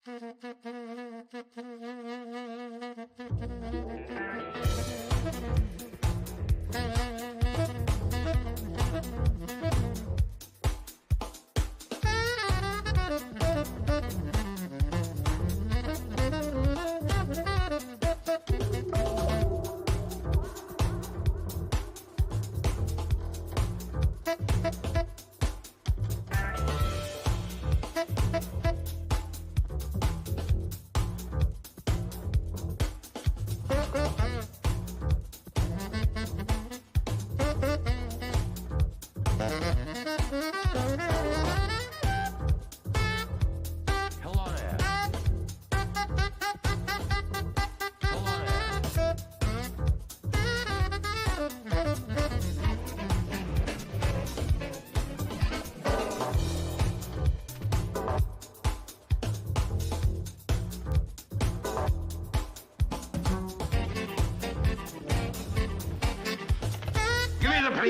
Do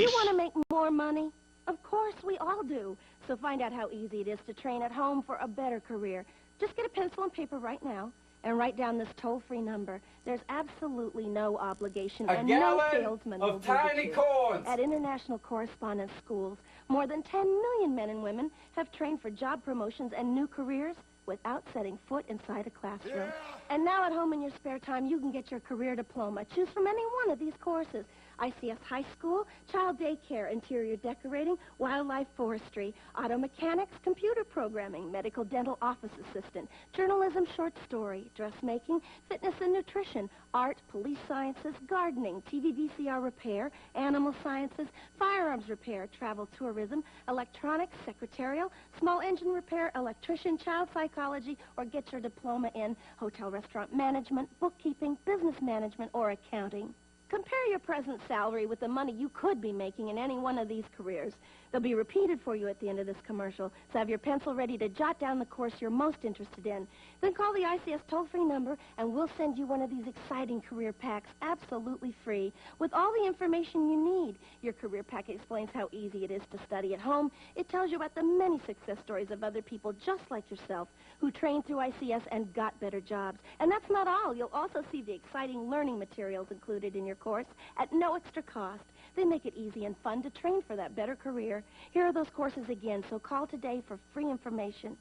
you want to make more money? Of course, we all do. So find out how easy it is to train at home for a better career. Just get a pencil and paper right now and write down this toll-free number. There's absolutely no obligation and no salesman will visit tiny you. corns. At International Correspondence Schools, more than 10 million men and women have trained for job promotions and new careers without setting foot inside a classroom. Yeah. And now at home in your spare time, you can get your career diploma. Choose from any one of these courses. ICS High School, Child Daycare, Interior Decorating, Wildlife Forestry, Auto Mechanics, Computer Programming, Medical Dental Office Assistant, Journalism Short Story, Dressmaking, Fitness and Nutrition, Art, Police Sciences, Gardening, TV VCR Repair, Animal Sciences, Firearms Repair, Travel Tourism, Electronics, Secretarial, Small Engine Repair, Electrician, Child Psychology, or get your diploma in Hotel Restaurant Management, Bookkeeping, Business Management, or Accounting. Compare your present salary with the money you could be making in any one of these careers. They'll be repeated for you at the end of this commercial, so have your pencil ready to jot down the course you're most interested in. Then call the ICS toll-free number, and we'll send you one of these exciting career packs absolutely free with all the information you need. Your career pack explains how easy it is to study at home. It tells you about the many success stories of other people just like yourself who trained through ICS and got better jobs. And that's not all. You'll also see the exciting learning materials included in your course at no extra cost. They make it easy and fun to train for that better career. Here are those courses again, so call today for free information.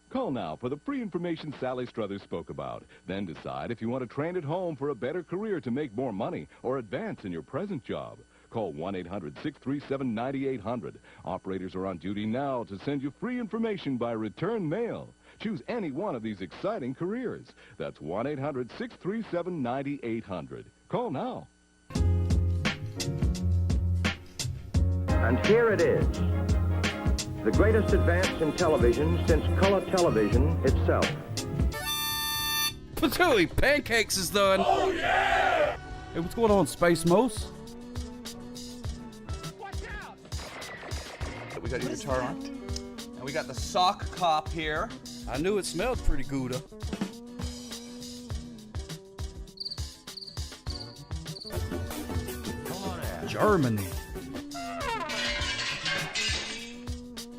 Call now for the free information Sally Struthers spoke about. Then decide if you want to train at home for a better career to make more money or advance in your present job. Call 1-800-637-9800. Operators are on duty now to send you free information by return mail. Choose any one of these exciting careers. That's 1-800-637-9800. Call now. And here it is, the greatest advance in television since color television itself. Patooey, pancakes is done. Oh, yeah! Hey, what's going on, Space Moose? Watch out! We got your guitar on. And we got the sock cop here. I knew it smelled pretty good. Germany.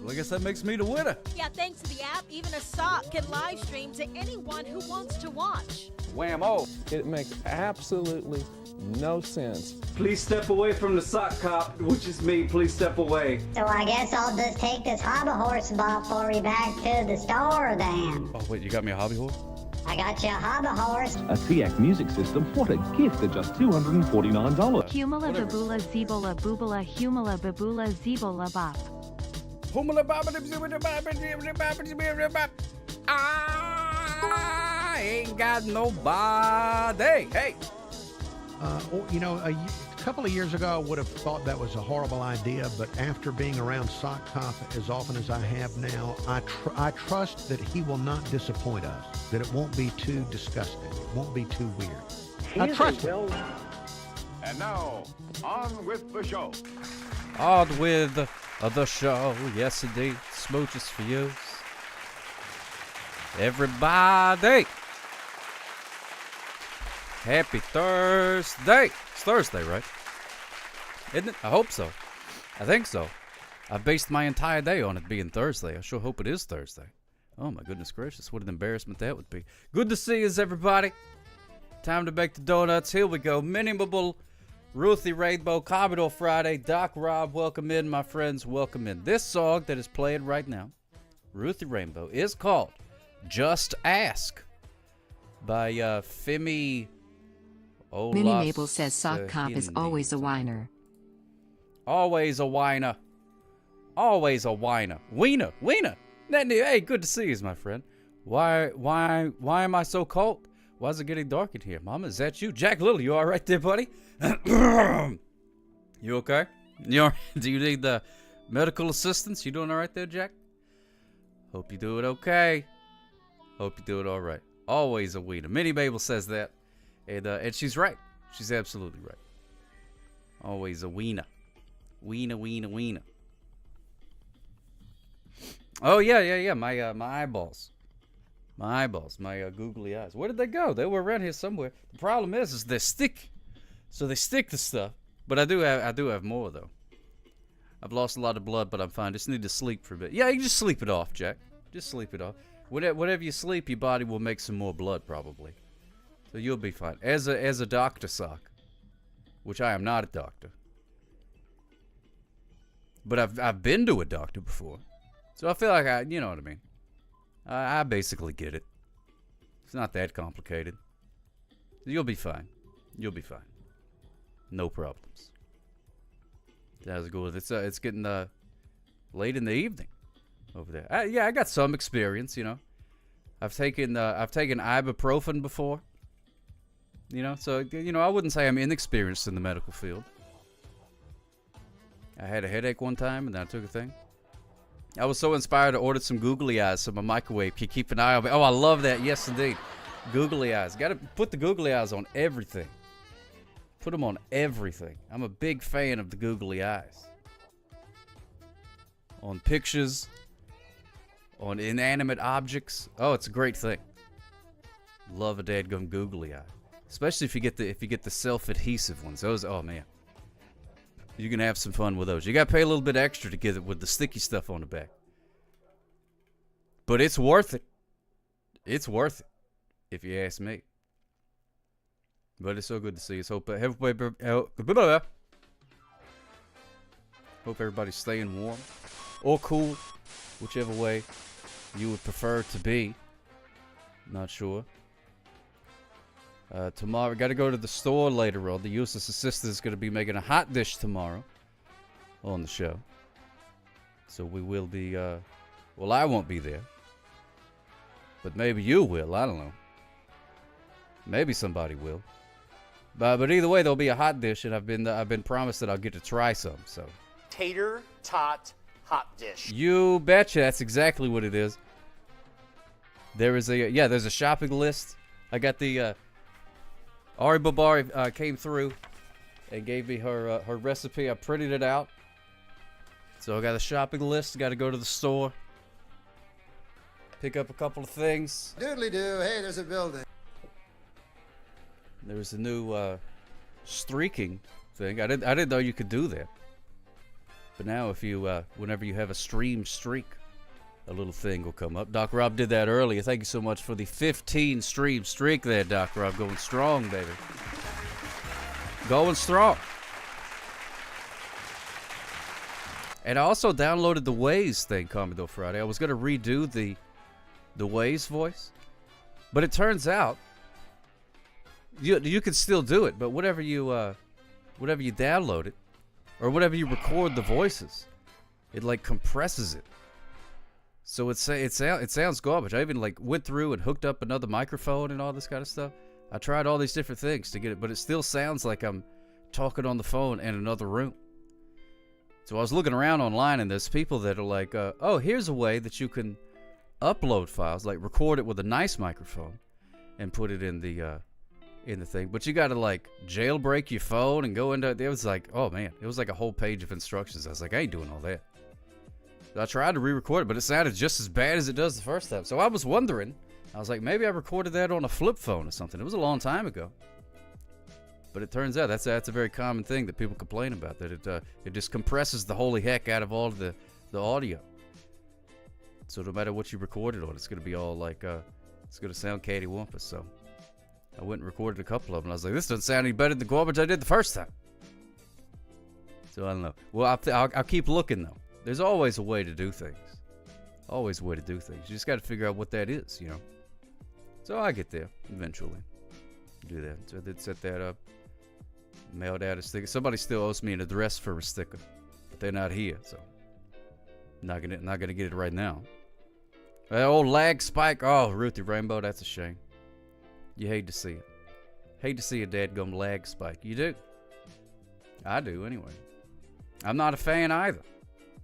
Well, I guess that makes me the winner. Yeah, thanks to the app, even a sock can live stream to anyone who wants to watch. Whammo. It makes absolutely no sense. Please step away from the sock cop, which is me. Please step away. So I guess I'll just take this hobby horse and ball for you back to the store then. Oh, wait, you got me a hobby horse? I got you a hobby horse. A SEAC music system, what a gift at just $249. Humula babula zebola boobala humula babula zebola bop. I ain't got nobody. Hey. You know, a couple of years ago, I would have thought that was a horrible idea, but after being around Sock Cop as often as I have now, I trust that he will not disappoint us, that it won't be too disgusting, it won't be too weird. I trust him. And now, on with the show. On with the show. Yes, indeed. Smooches for you. Everybody. Happy Thursday. It's Thursday, right? Isn't it? I hope so. I think so. I've based my entire day on it being Thursday. I sure hope it is Thursday. Oh, my goodness gracious. What an embarrassment that would be. Good to see us, everybody. Time to bake the donuts. Here we go. Minimal Ruthie Rainbow, Commodore Friday, Doc Rob. Welcome in, my friends. Welcome in. This song that is playing right now, Ruthie Rainbow, is called Just Ask by Femi Olas. Minnie Mabel says Sock Cop is always a whiner. Always a whiner. Always a whiner. Wiener. Hey, good to see you, my friend. Why am I so cold? Why is it getting dark in here? Mama, is that you? Jack Little, you all right there, buddy? You okay? Do you need the medical assistance? You doing all right there, Jack? Hope you do it okay. Hope you do it all right. Always a wiener. Minnie Mabel says that. And she's right. She's absolutely right. Always a wiener. Wiener. Oh, yeah. My eyeballs. My googly eyes. Where did they go? They were around here somewhere. The problem is they stick. So they stick to stuff. But I do have more, though. I've lost a lot of blood, but I'm fine. Just need to sleep for a bit. Yeah, you can just sleep it off, Jack. Just sleep it off. Whatever you sleep, your body will make some more blood, probably. So you'll be fine. As a doctor, Sock, which I am not a doctor. But I've been to a doctor before. So I feel like you know what I mean. I basically get it. It's not that complicated. You'll be fine. You'll be fine. No problems. How's it going? It's getting late in the evening over there. I got some experience, you know. I've taken ibuprofen before. You know, so I wouldn't say I'm inexperienced in the medical field. I had a headache one time, and then I took a thing. I was so inspired to order some googly eyes so my microwave can keep an eye on me. Oh, I love that. Yes, indeed. Googly eyes. Got to put the googly eyes on everything. Put them on everything. I'm a big fan of the googly eyes. On pictures. On inanimate objects. Oh, it's a great thing. Love a dadgum googly eye. Especially if you get the self-adhesive ones. Those, oh man. You can have some fun with those. You got to pay a little bit extra to get it with the sticky stuff on the back. But it's worth it. It's worth it, if you ask me. But it's so good to see us. Hope everybody's staying warm or cool, whichever way you would prefer to be. Not sure. Tomorrow, got to go to the store later on. The useless assistant is going to be making a hot dish tomorrow on the show. So we will be, well, I won't be there. But maybe you will. I don't know. Maybe somebody will. But either way, there'll be a hot dish, and I've been promised that I'll get to try some. So tater tot hot dish. You betcha. That's exactly what it is. There's a shopping list. I got the Ari Babari came through and gave me her recipe. I printed it out. So I got a shopping list. Got to go to the store. Pick up a couple of things. Doodly-doo. Hey, there's a building. There's a new streaking thing. I didn't know you could do that. But now if you whenever you have a stream streak, a little thing will come up. Doc Rob did that earlier. Thank you so much for the 15 stream streak there, Doc Rob. Going strong, baby. Going strong. And I also downloaded the Waze thing, Commodore Friday. I was going to redo the Waze voice. But it turns out you can still do it, but whatever you download it, or whatever you record the voices, it like compresses it. So it sounds garbage. I even like went through and hooked up another microphone and all this kind of stuff. I tried all these different things to get it, but it still sounds like I'm talking on the phone in another room. So I was looking around online, and there's people that are like, oh, here's a way that you can upload files, like record it with a nice microphone and put it in the thing. But you got to like jailbreak your phone and go into it. It was like, oh man, it was like a whole page of instructions. I was like, I ain't doing all that. I tried to re-record it, but it sounded just as bad as it does the first time. So I was wondering, I was like, maybe I recorded that on a flip phone or something. It was a long time ago. But it turns out that's a very common thing that people complain about, that it just compresses the holy heck out of all of the audio. So no matter what you record it on, it's gonna be all like it's gonna sound cattywampus. So I went and recorded a couple of them. I was like, this doesn't sound any better than the garbage I did the first time. So I don't know. Well, I'll keep looking though. There's always a way to do things. Always a way to do things. You just got to figure out what that is, you know. So I get there eventually. Do that. So I did set that up. Mailed out a sticker. Somebody still owes me an address for a sticker, but they're not here, so not gonna get it right now. That old lag spike. Oh, Ruthie Rainbow, that's a shame. You hate to see it. Hate to see a dadgum lag spike. You do. I do anyway. I'm not a fan either.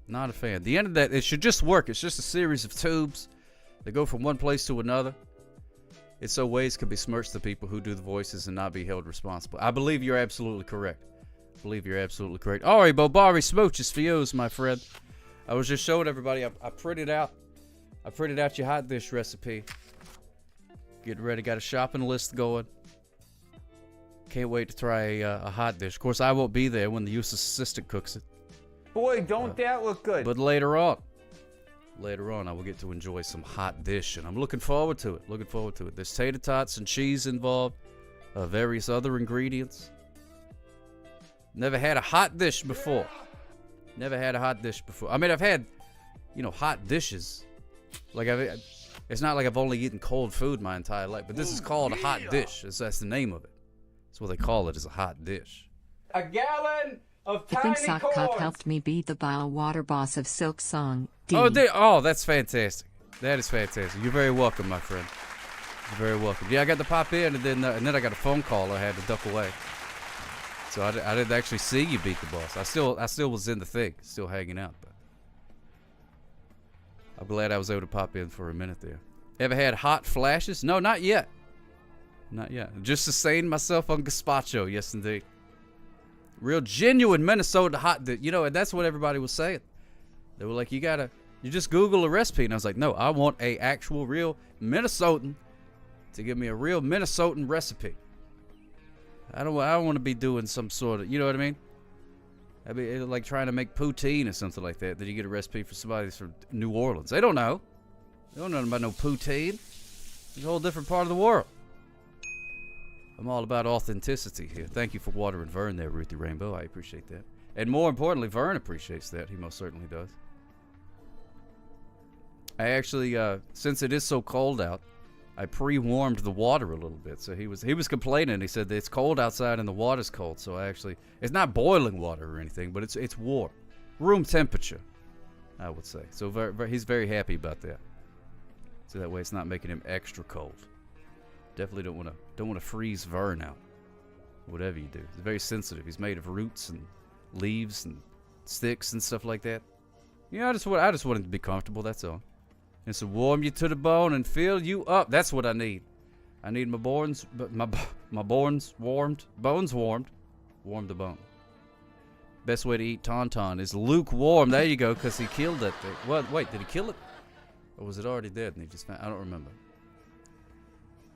Not a fan. The internet, it should just work. It's just a series of tubes that go from one place to another. It's so ways can besmirch the people who do the voices and not be held responsible. I believe you're absolutely correct. I believe you're absolutely correct. All right, Bobari Smooches for you, my friend. I was just showing everybody. I printed out your hot dish recipe. Getting ready. Got a shopping list going. Can't wait to try a hot dish. Of course, I won't be there when the useless assistant cooks it. Boy, don't that look good. But later on, I will get to enjoy some hot dish, and I'm looking forward to it. There's tater tots and cheese involved, various other ingredients. Never had a hot dish before. I mean, I've had, hot dishes. Like, it's not like I've only eaten cold food my entire life, but this is called a hot dish. That's the name of it. That's what they call it, is a hot dish. A gallon of I think Sock Cop helped me beat the Bio Water Boss of Silk Song. D. Oh, that's fantastic. That is fantastic. You're very welcome, my friend. You're very welcome. Yeah, I got to pop in, and then I got a phone call. I had to duck away. So I didn't actually see you beat the boss. I still was in the thing, still hanging out. But I'm glad I was able to pop in for a minute there. Ever had hot flashes? No, not yet. Not yet. Just sustained myself on gazpacho. Yes, indeed. Real genuine Minnesota hot dish. And that's what everybody was saying. They were like, you just Google a recipe. And I was like, no, I want a actual real Minnesotan to give me a real Minnesotan recipe. I don't want to be doing some sort of, you know what I mean? I mean, like trying to make poutine or something like that. Then you get a recipe for somebody from New Orleans. They don't know. They don't know about no poutine. It's a whole different part of the world. I'm all about authenticity here. Thank you for watering Vern there, Ruthie Rainbow. I appreciate that. And more importantly, Vern appreciates that. He most certainly does. I actually, since it is so cold out, I pre-warmed the water a little bit. So he was complaining. He said that it's cold outside and the water's cold. So it's not boiling water or anything, but it's warm, room temperature, I would say. So he's very happy about that. So that way it's not making him extra cold. Definitely don't want to freeze Vern out. Whatever you do, he's very sensitive. He's made of roots and leaves and sticks and stuff like that. I just want him to be comfortable. That's all. And to warm you to the bone and fill you up. That's what I need. I need my bones warmed. Bones warmed. Warm the bone. Best way to eat tauntaun is lukewarm. There you go, because he killed that thing. What? Wait, did he kill it? Or was it already dead and he just found? I don't remember.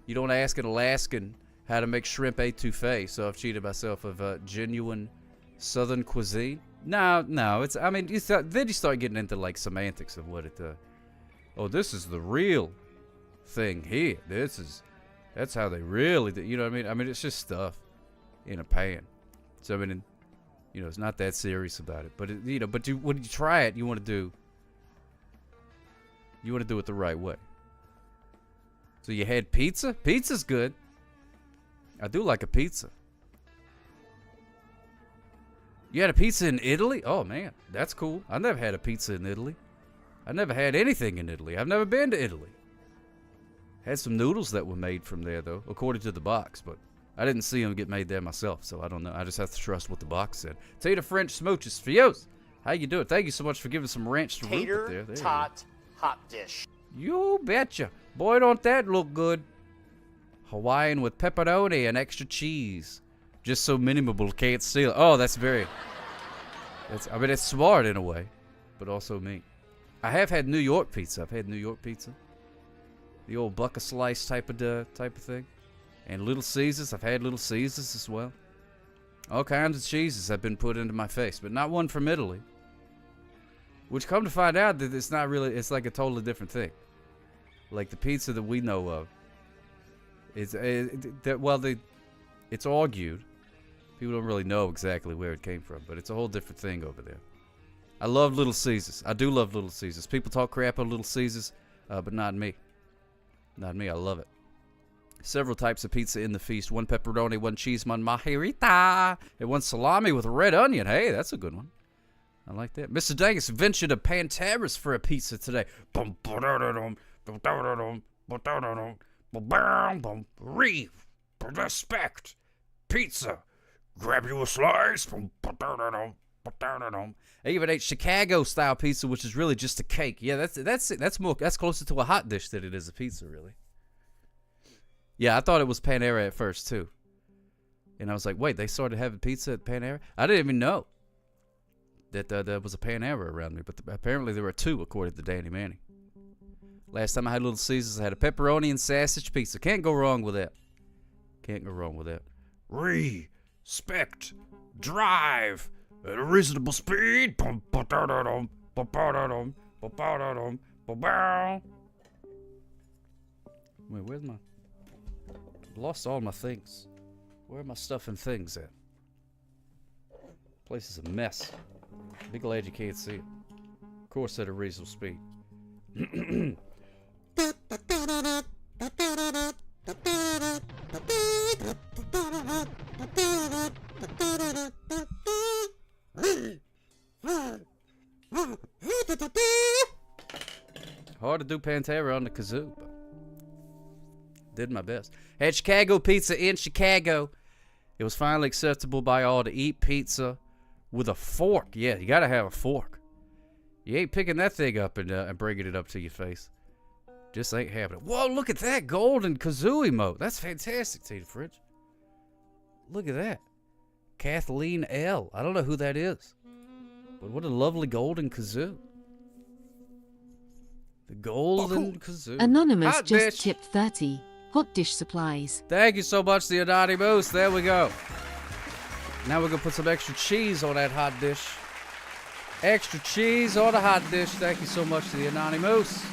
You don't ask an Alaskan how to make shrimp etouffee, so I've cheated myself of genuine Southern cuisine. No, it's. I mean, then you start getting into like semantics of what it. Oh, this is the real thing here. That's how they really do. You know what I mean? I mean, it's just stuff in a pan. So I mean, it's not that serious about it. But when you try it, you want to do it the right way. So you had pizza? Pizza's good. I do like a pizza. You had a pizza in Italy? Oh, man. That's cool. I never had a pizza in Italy. I never had anything in Italy. I've never been to Italy. Had some noodles that were made from there, though, according to the box. But I didn't see them get made there myself, so I don't know. I just have to trust what the box said. Tater French smooches for you. How you doing? Thank you so much for giving some ranch to Rupert there. Tater tot hot dish. You betcha. Boy, don't that look good. Hawaiian with pepperoni and extra cheese. Just so minimal can't steal it. Oh, that's it's smart in a way, but also mean. I have had New York pizza. I've had New York pizza. The old bucket slice type of thing. And Little Caesars. I've had Little Caesars as well. All kinds of cheeses have been put into my face, but not one from Italy. Which, come to find out, that it's not really. It's like a totally different thing. Like the pizza that we know of. It's argued. People don't really know exactly where it came from, but it's a whole different thing over there. I love Little Caesars. I do love Little Caesars. People talk crap on Little Caesars, but not me. Not me. I love it. Several types of pizza in the feast. 1 pepperoni, 1 cheese, 1 margherita, and 1 salami with a red onion. Hey, that's a good one. I like that. Mr. Dangus ventured to Panteras for a pizza today. Respect. Pizza. Grab you a slice. I even ate Chicago-style pizza, which is really just a cake. Yeah, that's closer to a hot dish than it is a pizza, really. Yeah, I thought it was Panera at first, too. And I was like, wait, they started having pizza at Panera? I didn't even know that there was a Panera around me, but apparently there were 2, according to Danny Manning. Last time I had Little Caesars, I had a pepperoni and sausage pizza. Can't go wrong with that. Can't go wrong with that. Respect. Drive at a reasonable speed. Wait, where's my... Lost all my things. Where are my stuff and things at? Place is a mess. Be glad you can't see it. Of course, at a reasonable speed. Hard to do Pantera on the kazoo, but did my best. Had Chicago pizza in Chicago. It was finally acceptable by all to eat pizza with a fork. Yeah, you gotta have a fork. You ain't picking that thing up and bringing it up to your face. Just ain't happening. Whoa, look at that golden kazoo emote. That's fantastic, Tina Fridge. Look at that. Kathleen L. I don't know who that is. But what a lovely golden kazoo. The golden kazoo. Anonymous Hot just dish. tipped 30. Hot dish supplies. Thank you so much, the Anonymous. There we go. Now we're going to put some extra cheese on that hot dish. Extra cheese on the hot dish. Thank you so much to the Anonymous.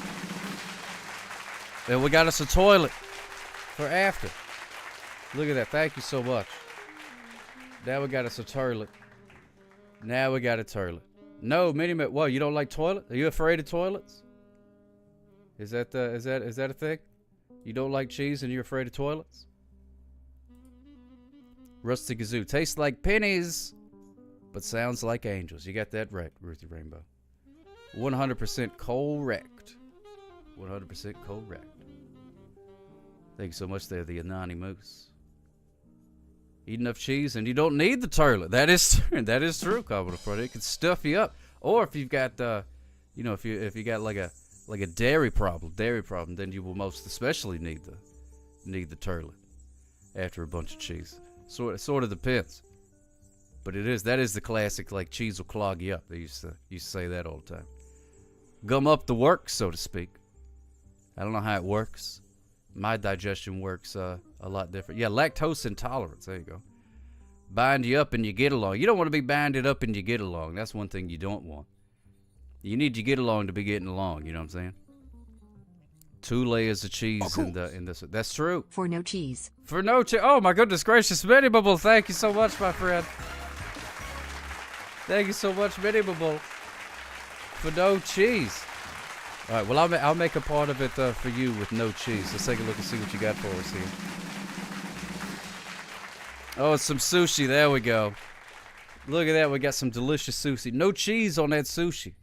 Then we got us a toilet for after. Look at that. Thank you so much. Now we got us a toilet. Now we got a toilet. No, Mini-Met. What, you don't like toilet? Are you afraid of toilets? Is that a thing? You don't like cheese and you're afraid of toilets? Rusty Kazoo. Tastes like pennies, but sounds like angels. You got that right, Ruthie Rainbow. 100% correct. 100% correct. Thank you so much there, the Anonymous. Eat enough cheese and you don't need the toilet. That is true, Commodore Friday. It can stuff you up. Or if you've got, if you got like a dairy problem, then you will most especially need the toilet after a bunch of cheese. Sort of depends. But that is the classic, like, cheese will clog you up. They used to say that all the time. Gum up the works, so to speak. I don't know how it works. My digestion works a lot different. Yeah, lactose intolerance. There you go. Bind you up and you get along. You don't want to be binded up and you get along. That's one thing you don't want. You need you get along to be getting along. You know what I'm saying? 2 layers of cheese in this. That's true. For no cheese. For no cheese. Oh my goodness gracious, Minnie Bubble. Thank you so much, my friend. Thank you so much, Minnie Bubble. For no cheese. All right. Well, I'll make a part of it for you with no cheese. Let's take a look and see what you got for us here. Oh, it's some sushi. There we go. Look at that. We got some delicious sushi. No cheese on that sushi.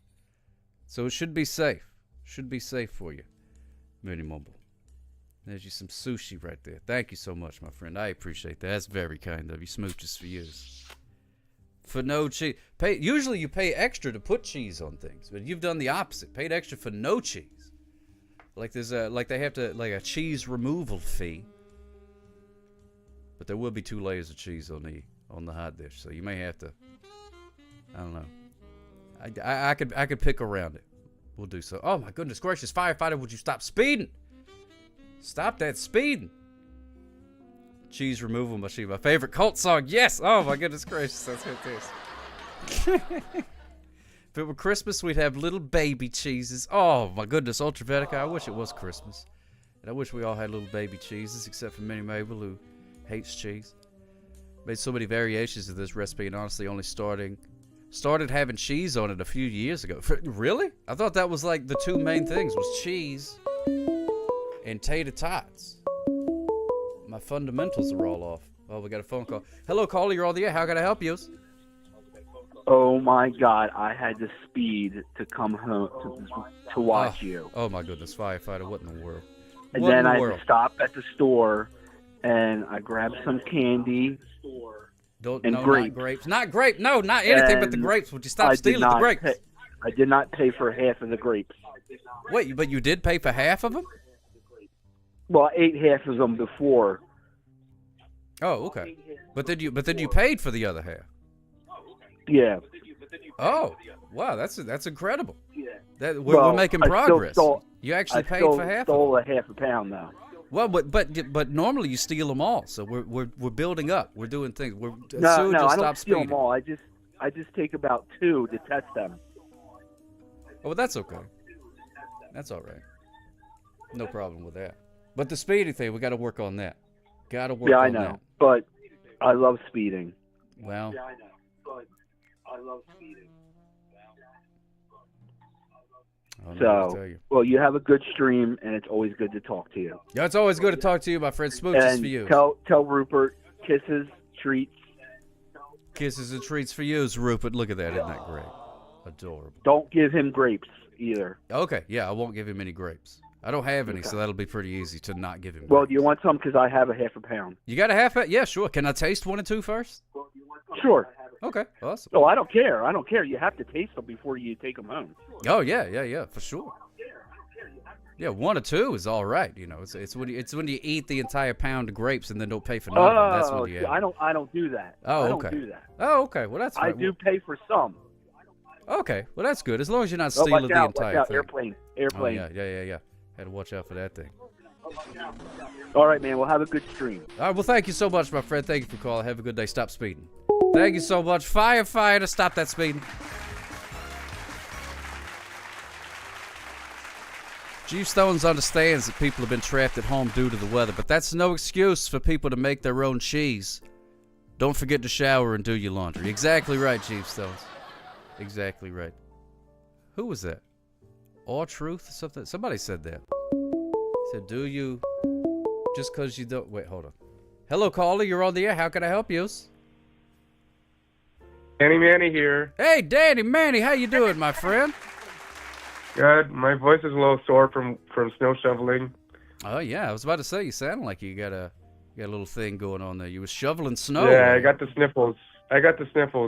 So it should be safe. Should be safe for you. Minnie Mumble. There's you some sushi right there. Thank you so much, my friend. I appreciate that. That's very kind of you. Smooches for years. For no cheese. Usually you pay extra to put cheese on things, but you've done the opposite. Paid extra for no cheese. Like there's they have a cheese removal fee. But there will be 2 layers of cheese on the hot dish, so you may have to. I don't know. I could pick around it. We'll do so. Oh my goodness gracious, firefighter! Would you stop speeding? Stop that speeding! Cheese removal machine, my favorite cult song. Yes. Oh my goodness gracious, that's fantastic. If it were Christmas, we'd have little baby cheeses. Oh, my goodness, Ultravetica, I wish it was Christmas. And I wish we all had little baby cheeses, except for Minnie Mabel, who hates cheese. Made so many variations of this recipe, and honestly only started having cheese on it a few years ago. Really? I thought that was like the two main things, was cheese and tater tots. My fundamentals are all off. Oh, we got a phone call. Hello, caller, you're on the air. How can I help you? Oh my God! I had to speed to come home to watch you. Oh my goodness, firefighter! What in the world? And what then in the I had world? to stop at the store, and I grabbed some candy. No, grapes. not grapes. Not grape. No, not anything but the And grapes. Would you stop I did stealing the not grapes? I did not pay for half of the grapes. Wait, but you did pay for half of them? Well, I ate half of them before. Oh, okay. But then you paid for the other half. Yeah. Oh, wow, that's incredible. That Well, we're making I still progress. stole- You actually I paid still for half. stole a half a pound though. Well, but normally you steal them all. So we're building up. We're doing things. No, soon no, you'll I stop don't steal speeding. them all. I just take about 2 to test them. Oh, well, that's okay. That's all right. No problem with that. But the speeding thing, we got to work on that. Got to work Yeah, on I know, that. but I love speeding. Well, Yeah, I know, but I love speeding. I don't know what to tell So, you. well, you have a good stream, and it's always good to talk to you. Yeah, it's always good to talk to you, my friend. Smooches And for you. tell Rupert, kisses, treats. Kisses and treats for you, Rupert. Look at that. Isn't that great? Adorable. Don't give him grapes either. Okay, yeah, I won't give him any grapes. I don't have any, Okay. so that'll be pretty easy to not give him grapes. Well, do you want some? Because I have a half a pound. You got a half? Yeah, sure. Can I taste 1 and 2 first? Sure. Okay, awesome. Oh, I don't care. I don't care. You have to taste them before you take them home. Oh yeah, for sure. Yeah, 1 or 2 is all right. You know, it's when you eat the entire pound of grapes and then don't pay for none of them. That's when you. I don't do that. Oh, I okay. don't do that. Oh, okay. Well, that's I fine. do pay for some. Okay, well that's good. As long as you're not Oh, stealing watch the out, entire watch out. thing. Airplane. Oh yeah. Had to watch out for that thing. All right, man. We'll have a good stream. All right, well, thank you so much, my friend. Thank you for calling. Have a good day. Stop speeding. Thank you so much. Firefighter, stop that speeding. Chief Stones understands that people have been trapped at home due to the weather, but that's no excuse for people to make their own cheese. Don't forget to shower and do your laundry. Exactly right, Chief Stones. Exactly right. Who was that? All Truth or something? Somebody said that. Said, do you... Just because you don't... Wait, hold on. Hello, caller. You're on the air. How can I help you? Danny Manny here. Hey, Danny Manny. How you doing, my friend? Good. My voice is a little sore from snow shoveling. Oh, yeah. I was about to say, you sound like you got a little thing going on there. You was shoveling snow. Yeah, I got the sniffles.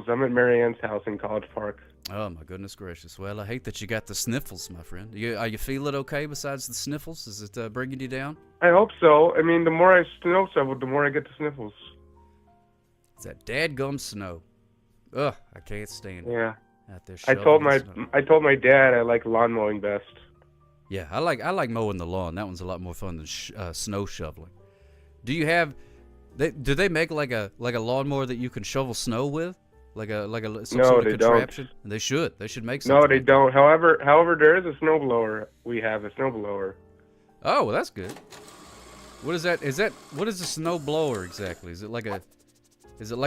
I'm at Mary Ann's house in College Park. Oh, my goodness gracious. Well, I hate that you got the sniffles, my friend. Are you feeling okay besides the sniffles? Is it bringing you down? I hope so. I mean, the more I snow shovel, the more I get the sniffles. It's that dadgum snow. Ugh, I can't stand it. Yeah. Out there I told shoveling my dad I like lawn mowing best. Yeah, I like mowing the lawn. That one's a lot more fun than snow shoveling. Do you have? Do they make like a lawnmower that you can shovel snow with? Like some sort of contraption? Don't. They should. They should make something. No, they don't. However, there is a snowblower. We have a snowblower. Oh, well, that's good. What is that? What is a snow blower exactly? Is it like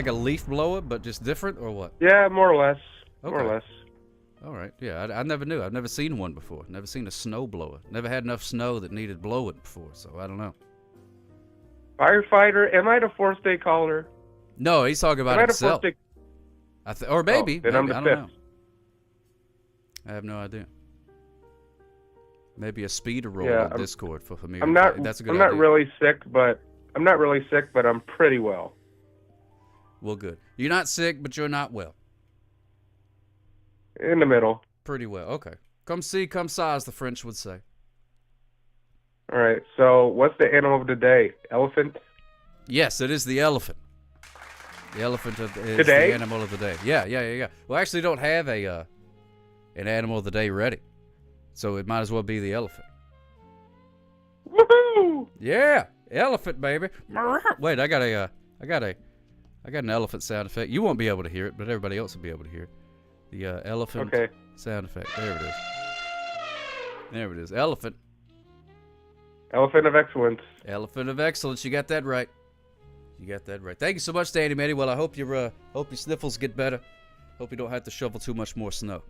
a leaf blower but just different or what? Yeah, more or less. Okay. More or less. All right. Yeah, I never knew. I've never seen one before. Never seen a snow blower. Never had enough snow that needed blowing before, so I don't know. Firefighter, am I the 4th day caller? No, he's talking about Am I the himself. 4th day? Or maybe. Then I'm the I don't 5th. know. I have no idea. Maybe a speeder roll on Discord for me. That's a good idea. I'm not really sick, but I'm pretty well. Well, good. You're not sick, but you're not well. In the middle. Pretty well. Okay. Come see, come saw, as the French would say. All right. So, what's the animal of the day? Elephant? Yes, it is the elephant. The elephant is Today? the animal of the day. Yeah. Well, I actually don't have an animal of the day ready, so it might as well be the elephant. Woohoo! Yeah, elephant, baby. Wait, I got an elephant sound effect. You won't be able to hear it, but everybody else will be able to hear it. The elephant Sound effect. There it is. There it is. Elephant. Elephant of excellence. Elephant of excellence. You got that right. You got that right. Thank you so much, Danny Manny. Well, I hope your sniffles get better. Hope you don't have to shovel too much more snow.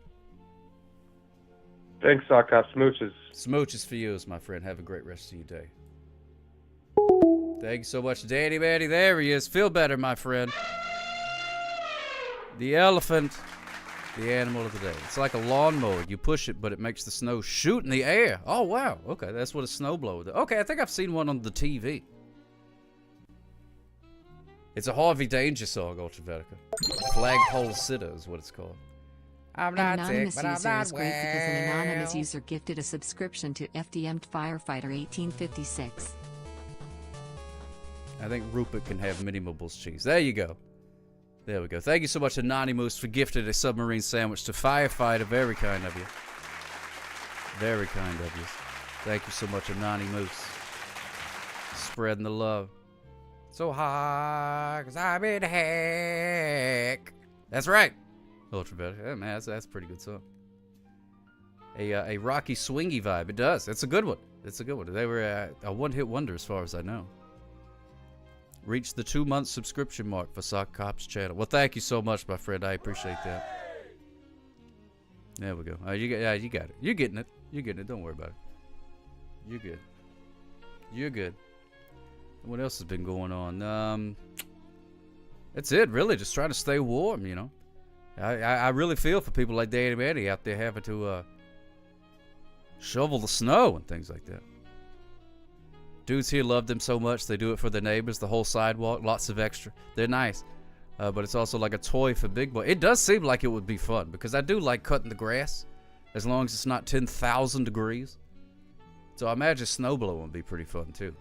Thanks, Sock Cop. Smooches. Smooches for you, my friend. Have a great rest of your day. Thank you so much, Danny Manny. There he is. Feel better, my friend. The elephant. The animal of the day. It's like a lawnmower. You push it, but it makes the snow shoot in the air. Oh, wow. Okay, that's what a snowblower does. Okay, I think I've seen one on the TV. It's a Harvey Danger song, Ultravetica. Flagpole Sitter is what it's called. I'm not anonymous sick, but I'm user not is great because an anonymous well. user gifted a subscription to FDM Firefighter 1856. I think Rupert can have Minimals cheese. There you go. There we go. Thank you so much, Anonymous, for gifting a submarine sandwich to Firefighter. Very kind of you. Very kind of you. Thank you so much, Anonymous. Spreading the love. So high, 'cause I'm in heck. That's right. Ultravetica. Yeah, man, that's a pretty good song. A rocky, swingy vibe. It does. It's a good one. It's a good one. They were a one-hit wonder as far as I know. Reached the 2-month subscription mark for Sock Cop's channel. Well, thank you so much, my friend. I appreciate that. There we go. You got it. You're getting it. You're getting it. Don't worry about it. You're good. You're good. What else has been going on? That's it, really. Just trying to stay warm, you know. I really feel for people like Danny Manny out there having to shovel the snow and things like that. Dudes here love them so much, they do it for their neighbors, the whole sidewalk, lots of extra. They're nice. But it's also like a toy for big boy. It does seem like it would be fun, because I do like cutting the grass, as long as it's not 10,000 degrees. So I imagine snowblowing would be pretty fun, too.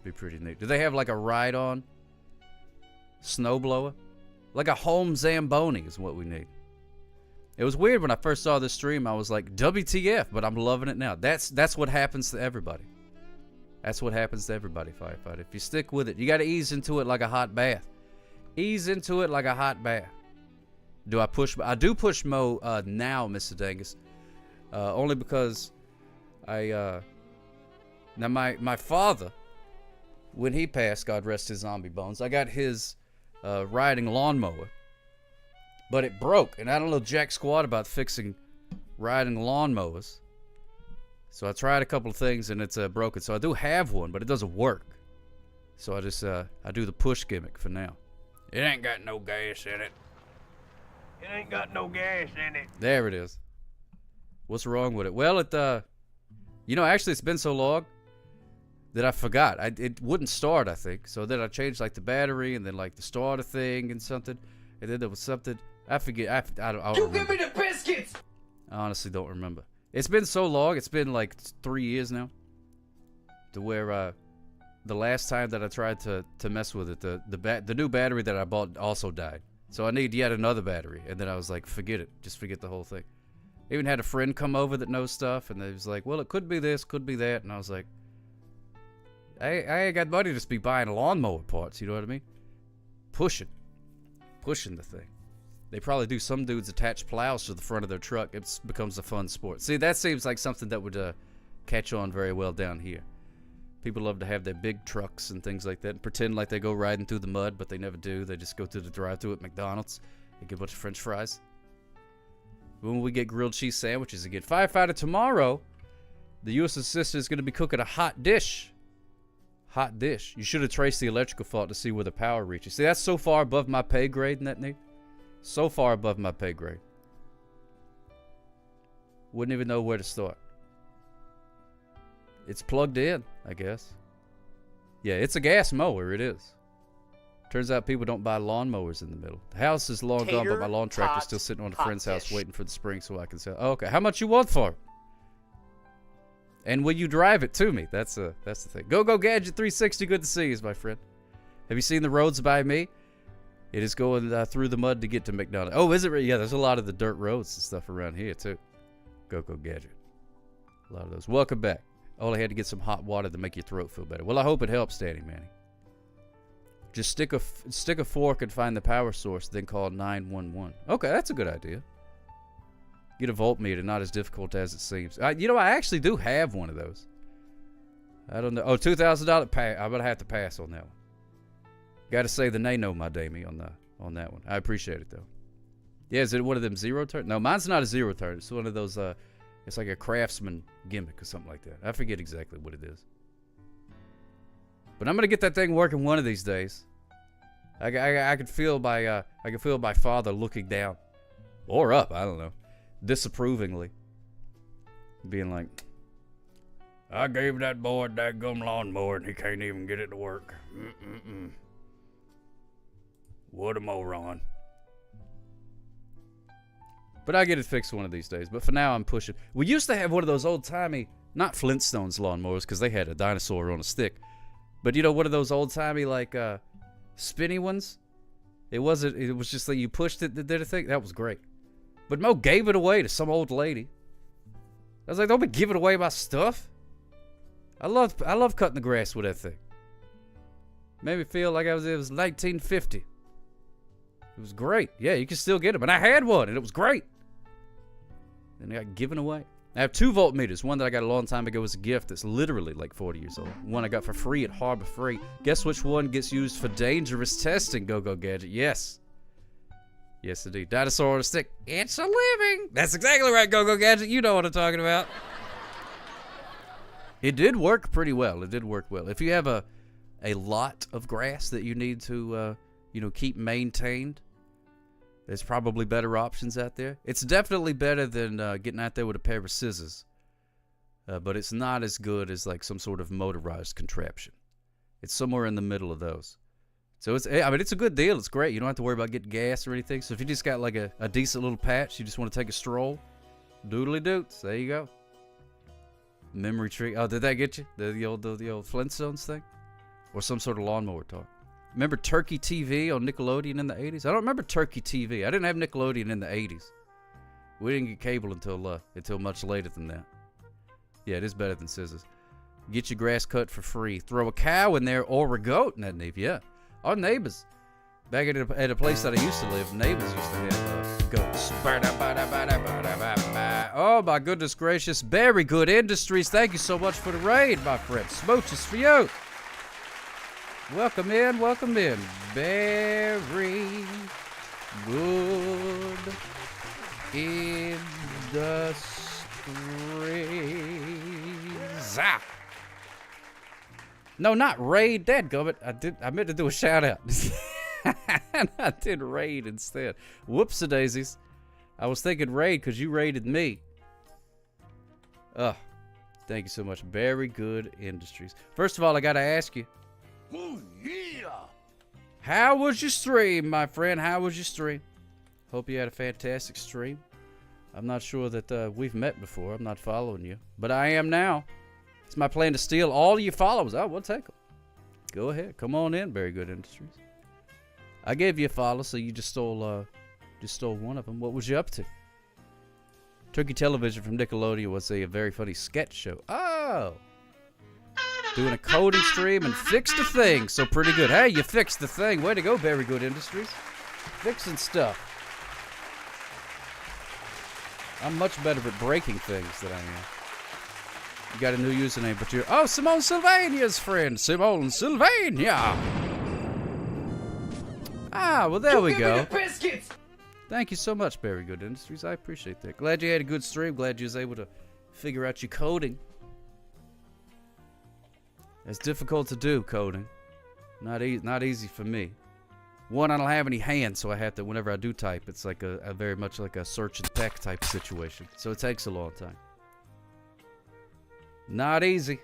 Be pretty neat. Do they have like a ride-on snowblower? Like a home Zamboni is what we need. It was weird when I first saw this stream. I was like, WTF, but I'm loving it now. That's what happens to everybody. That's what happens to everybody, Firefighter. If you stick with it, you got to ease into it like a hot bath. Ease into it like a hot bath. Do I push? I do push Mo now, Mr. Dangus. Only because now my father, when he passed, God rest his zombie bones, I got his riding lawnmower, but it broke, and I don't know jack squat about fixing riding lawnmowers. So I tried a couple of things, and it's broken. So I do have one, but it doesn't work. So I just I do the push gimmick for now. It ain't got no gas in it. It ain't got no gas in it. There it is. What's wrong with it? Well, actually, it's been so long that I forgot. It wouldn't start, I think. So then I changed like the battery and then like the starter thing and something. And then there was something. I forget. I don't remember. Give me the biscuits! I honestly don't remember. It's been so long. It's been like 3 years now. To where the last time that I tried to mess with it, the new battery that I bought also died. So I need yet another battery. And then I was like, forget it. Just forget the whole thing. I even had a friend come over that knows stuff. And they was like, well, it could be this, could be that. And I was like, I ain't got money to just be buying lawnmower parts. You know what I mean? Pushing the thing. They probably do. Some dudes attach plows to the front of their truck. It becomes a fun sport. See, that seems like something that would catch on very well down here. People love to have their big trucks and things like that and pretend like they go riding through the mud, but they never do. They just go to the drive-thru at McDonald's and get a bunch of French fries. When we get grilled cheese sandwiches again. Firefighter, tomorrow, the U.S. assistant is going to be cooking a hot dish. Hot dish. You should have traced the electrical fault to see where the power reaches. See, that's so far above my pay grade, isn't that neat? So far above my pay grade. Wouldn't even know where to start. It's plugged in, I guess. Yeah, it's a gas mower, it is. Turns out people don't buy lawnmowers in the middle. The house is long gone, but my lawn tractor's still sitting on a friend's house waiting for the spring so I can sell. Oh, okay, how much you want for it? And will you drive it to me? That's the thing. Go Gadget 360, good to see you, my friend. Have you seen the roads by me? It is going through the mud to get to McDonald's. Oh, is it? Yeah, there's a lot of the dirt roads and stuff around here, too. Go Gadget. A lot of those. Welcome back. Only had to get some hot water to make your throat feel better. Well, I hope it helps, Danny Manny. Just stick a fork and find the power source, then call 911. Okay, that's a good idea. Get a voltmeter, not as difficult as it seems. I actually do have one of those. I don't know. Oh, $2,000 pass. I'm gonna have to pass on that one. Got to say the nano, my damie, on that one. I appreciate it though. Yeah, is it one of them zero turn? No, mine's not a zero turn. It's one of those. It's like a Craftsman gimmick or something like that. I forget exactly what it is. But I'm gonna get that thing working one of these days. I could feel my father looking down, or up. I don't know. Disapprovingly, being like, I gave that boy that gum lawnmower and he can't even get it to work. What a moron. But I get it fixed one of these days. But for now, I'm pushing. We used to have one of those old-timey, not Flintstones lawnmowers, because they had a dinosaur on a stick. But one of those old-timey, like, spinny ones. It was just like you pushed it, did a thing. That was great. But Mo gave it away to some old lady. I was like, don't be giving away my stuff. I love cutting the grass with that thing. Made me feel like it was 1950. It was great. Yeah, you can still get them. And I had one, and it was great. And it got given away. I have 2 voltmeters. One that I got a long time ago as a gift that's literally like 40 years old. One I got for free at Harbor Freight. Guess which one gets used for dangerous testing, Go-Go Gadget? Yes. Yes, indeed. Dinosaur on a stick. It's a living. That's exactly right, Go-Go Gadget. You know what I'm talking about. It did work pretty well. It did work well. If you have a lot of grass that you need to, keep maintained, there's probably better options out there. It's definitely better than getting out there with a pair of scissors. But it's not as good as like some sort of motorized contraption. It's somewhere in the middle of those. So it's a good deal. It's great. You don't have to worry about getting gas or anything. So if you just got like a decent little patch, you just want to take a stroll, doodly doots. There you go. Memory tree. Oh, did that get you? The old Flintstones thing? Or some sort of lawnmower talk. Remember Turkey TV on Nickelodeon in the 80s? I don't remember Turkey TV. I didn't have Nickelodeon in the 80s. We didn't get cable until much later than that. Yeah, it is better than scissors. Get your grass cut for free. Throw a cow in there or a goat in that neighbor. Yeah. Our neighbors, back at a place that I used to live, neighbors used to have goats. Oh, my goodness gracious. Very Good Industries. Thank you so much for the raid, my friend. Smooches for you. Welcome in, welcome in. Very Good Industries. Ah. No, not raid. Dadgummit. I meant to do a shout out. And I did raid instead. Whoops-a-daisies. I was thinking raid because you raided me. Thank you so much. Very Good Industries. First of all, I got to ask you. Oh, yeah. How was your stream, my friend? How was your stream? Hope you had a fantastic stream. I'm not sure that we've met before. I'm not following you. But I am now. It's my plan to steal all your followers. Oh, we'll take them. Go ahead. Come on in, Very Good Industries. I gave you a follow, so you just stole one of them. What was you up to? Turkey Television from Nickelodeon was a very funny sketch show. Oh! Doing a coding stream and fixed the thing. So pretty good. Hey, you fixed the thing. Way to go, Very Good Industries. Fixing stuff. I'm much better at breaking things than I am. You got a new username, but you're... Oh, Simone Sylvania's friend. Simone Sylvania. Ah, well, there we go. Thank you so much, Very Good Industries. I appreciate that. Glad you had a good stream. Glad you was able to figure out your coding. It's difficult to do, coding. Not easy for me. One, I don't have any hands, so I have to, whenever I do type, it's like a very much like a search and peck type situation. So it takes a long time. Not easy.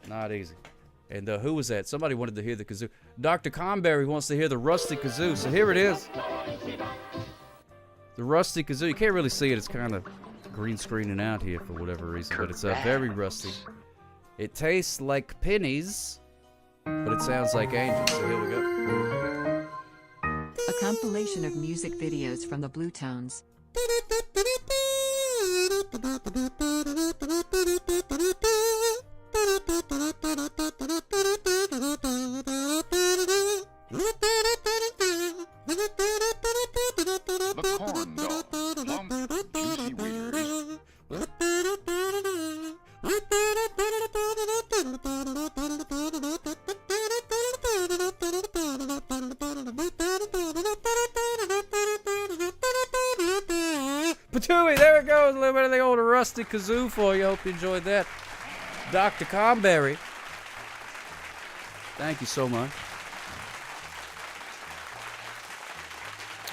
Not easy. And who was that? Somebody wanted to hear the kazoo. Dr. Conberry wants to hear the rusty kazoo. So here it is. The rusty kazoo. You can't really see it. It's kind of green screening out here for whatever reason. But it's very rusty. It tastes like pennies, but it sounds like angels. So here we go. A compilation of music videos from the Blue Tones. The corn dog, plump, juicy wheat. Patooey, there it goes. A little bit of the old rusty kazoo for you. Hope you enjoyed that. Dr. Comberry. Thank you so much.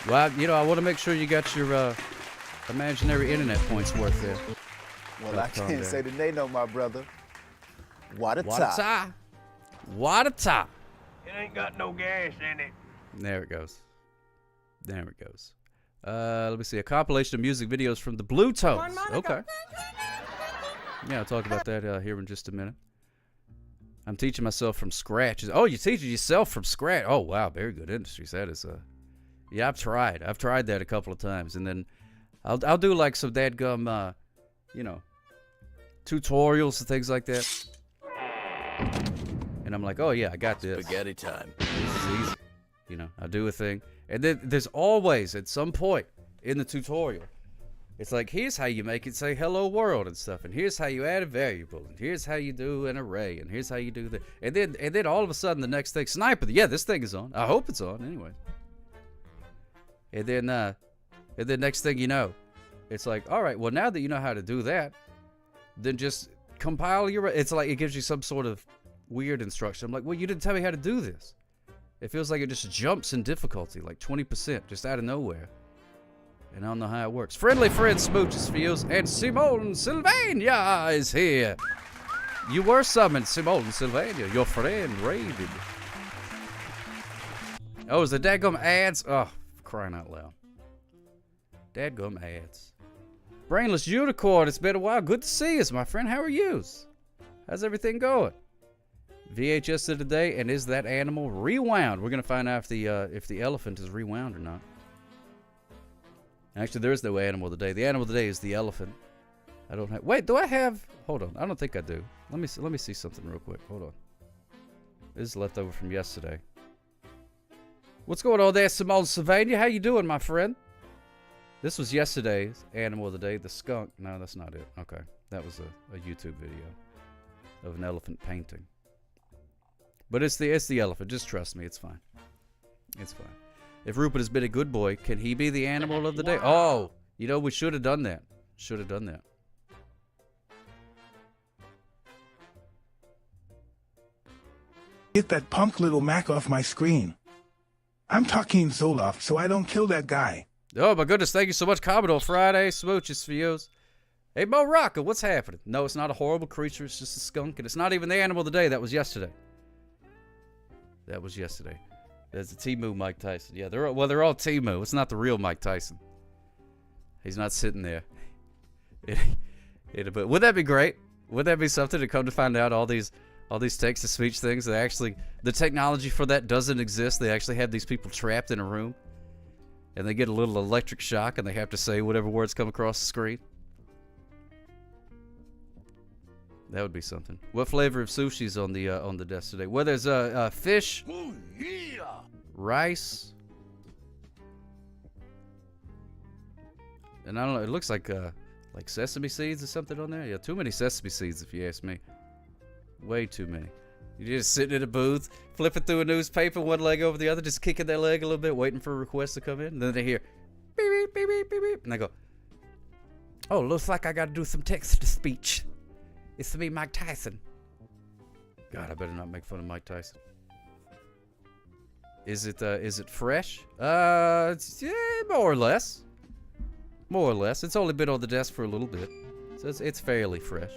Well, I want to make sure you got your imaginary internet points worth there. Well, I can't say the name, no, my brother. What a tie. What a tie. It ain't got no gas in it. There it goes. There it goes. Let me see. A compilation of music videos from the Blue Tones. Okay. Yeah, I'll talk about that here in just a minute. I'm teaching myself from scratch. Oh, you're teaching yourself from scratch. Oh, wow. Very good industries. That is, yeah, I've tried that a couple of times. And then I'll do like some dadgum, tutorials and things like that. And I'm like, oh, yeah, I got this. Spaghetti time. This is easy. I do a thing. And then there's always, at some point in the tutorial, it's like, here's how you make it say hello world and stuff. And here's how you add a variable. And here's how you do an array. And here's how you do that. And then all of a sudden, the next thing, sniper, yeah, this thing is on. I hope it's on anyway. And then next thing you know, it's like, all right, well, now that you know how to do that, then just compile your, it's like it gives you some sort of weird instruction. I'm like, well, you didn't tell me how to do this. It feels like it just jumps in difficulty, like 20%, just out of nowhere. And I don't know how it works. Friendly friend Smooches Feels and Simone Sylvania is here. You were summoned, Simone Sylvania, your friend Raven. Oh, is the dadgum ads? Oh, crying out loud. Dadgum ads. Brainless Unicorn, it's been a while. Good to see us, my friend. How are you? How's everything going? VHS of the day, and is that animal rewound? We're gonna find out if the elephant is rewound or not. Actually, there is no animal of the day. The animal of the day is the elephant. I don't have. Wait, do I have? Hold on. I don't think I do. Let me see something real quick. Hold on. This is leftover from yesterday. What's going on there, Simone Sylvania? How you doing, my friend? This was yesterday's animal of the day, the skunk. No, that's not it. Okay, that was a YouTube video of an elephant painting. But it's the elephant. Just trust me. It's fine. It's fine. If Rupert has been a good boy, can he be the animal of the day? Oh, we should have done that. Should have done that. Get that punk little Mac off my screen. I'm talking Zoloft, so I don't kill that guy. Oh, my goodness. Thank you so much, Commodore Friday. Smooches for you. Hey, Mo Rocca, what's happening? No, it's not a horrible creature. It's just a skunk, and it's not even the animal of the day. That was yesterday. That was yesterday. There's the Temu Mike Tyson. Yeah, they're all Temu. It's not the real Mike Tyson. He's not sitting there. But would that be great? Would that be something to come to find out all these text-to-speech things that actually the technology for that doesn't exist? They actually have these people trapped in a room, and they get a little electric shock, and they have to say whatever words come across the screen. That would be something. What flavor of sushi's on the desk today? Well, there's fish, rice, and I don't know. It looks like sesame seeds or something on there. Yeah, too many sesame seeds if you ask me. Way too many. You're just sitting in a booth, flipping through a newspaper, one leg over the other, just kicking their leg a little bit, waiting for a request to come in. And then they hear beep beep beep beep beep beep, and they go, "Oh, looks like I got to do some text-to-speech. It's me, Mike Tyson." God, I better not make fun of Mike Tyson. Is it fresh? Yeah, more or less. More or less. It's only been on the desk for a little bit, so it's fairly fresh.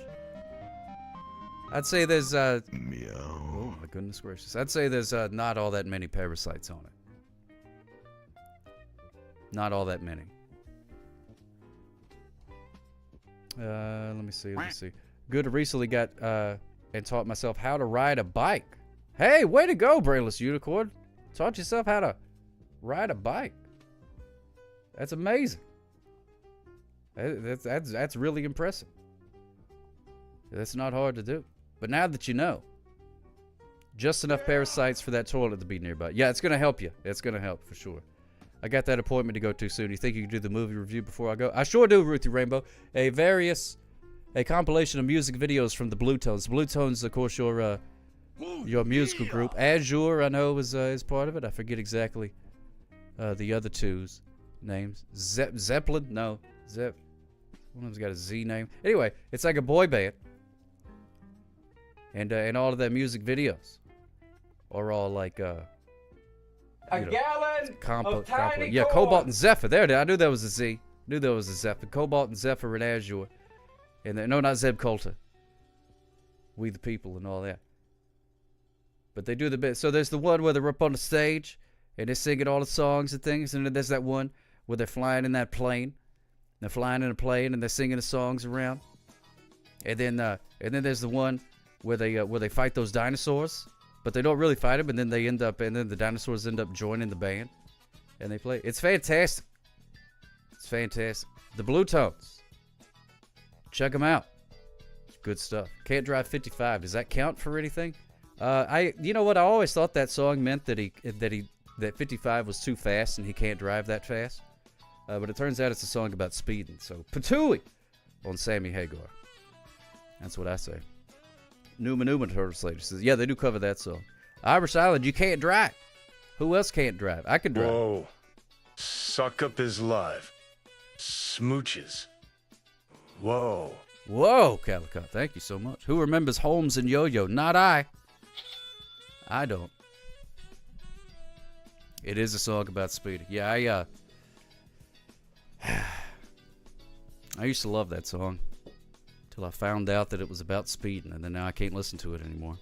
I'd say there's meow. Oh my goodness gracious! I'd say there's not all that many parasites on it. Not all that many. Let me see. Good. Recently got and taught myself how to ride a bike. Hey, way to go, Brainless Unicorn! Taught yourself how to ride a bike. That's amazing. That's really impressive. That's not hard to do. But now that you know, just enough parasites for that toilet to be nearby. Yeah, it's gonna help you. It's gonna help for sure. I got that appointment to go to soon. You think you can do the movie review before I go? I sure do, Ruthie Rainbow. A compilation of music videos from the Blue Tones. Blue Tones, of course, your musical group. Azure, I know, is part of it. I forget exactly the other two's names. Zeppelin? No. Zep. One of them's got a Z name. Anyway, it's like a boy band. And all of their music videos are all like gallon of tiny yeah, corn. Cobalt and Zephyr. There it is. I knew there was a Z. Knew there was a Zephyr. Cobalt and Zephyr and Azure. And no, not Zeb Coulter. We the People and all that. But they do the bit. So there's the one where they're up on the stage and they're singing all the songs and things. And then there's that one where they're flying in that plane. They're flying in a plane and they're singing the songs around. And then there's the one where they fight those dinosaurs, but they don't really fight them. And then the dinosaurs end up joining the band, and they play. It's fantastic. It's fantastic. The Blue Tones. Check them out. Good stuff. Can't Drive 55. Does that count for anything? You know what? I always thought that song meant that 55 was too fast and he can't drive that fast. But it turns out it's a song about speeding. So Patooey on Sammy Hagar. That's what I say. Numa Turtle Slater says, yeah, they do cover that song. Irish Island, you can't drive. Who else can't drive? I can drive. Whoa. Suck up is live. Smooches. Whoa. Whoa, Calicut. Thank you so much. Who remembers Holmes and Yo-Yo? Not I. I don't. It is a song about speeding. Yeah, I used to love that song till I found out that it was about speeding, and then now I can't listen to it anymore.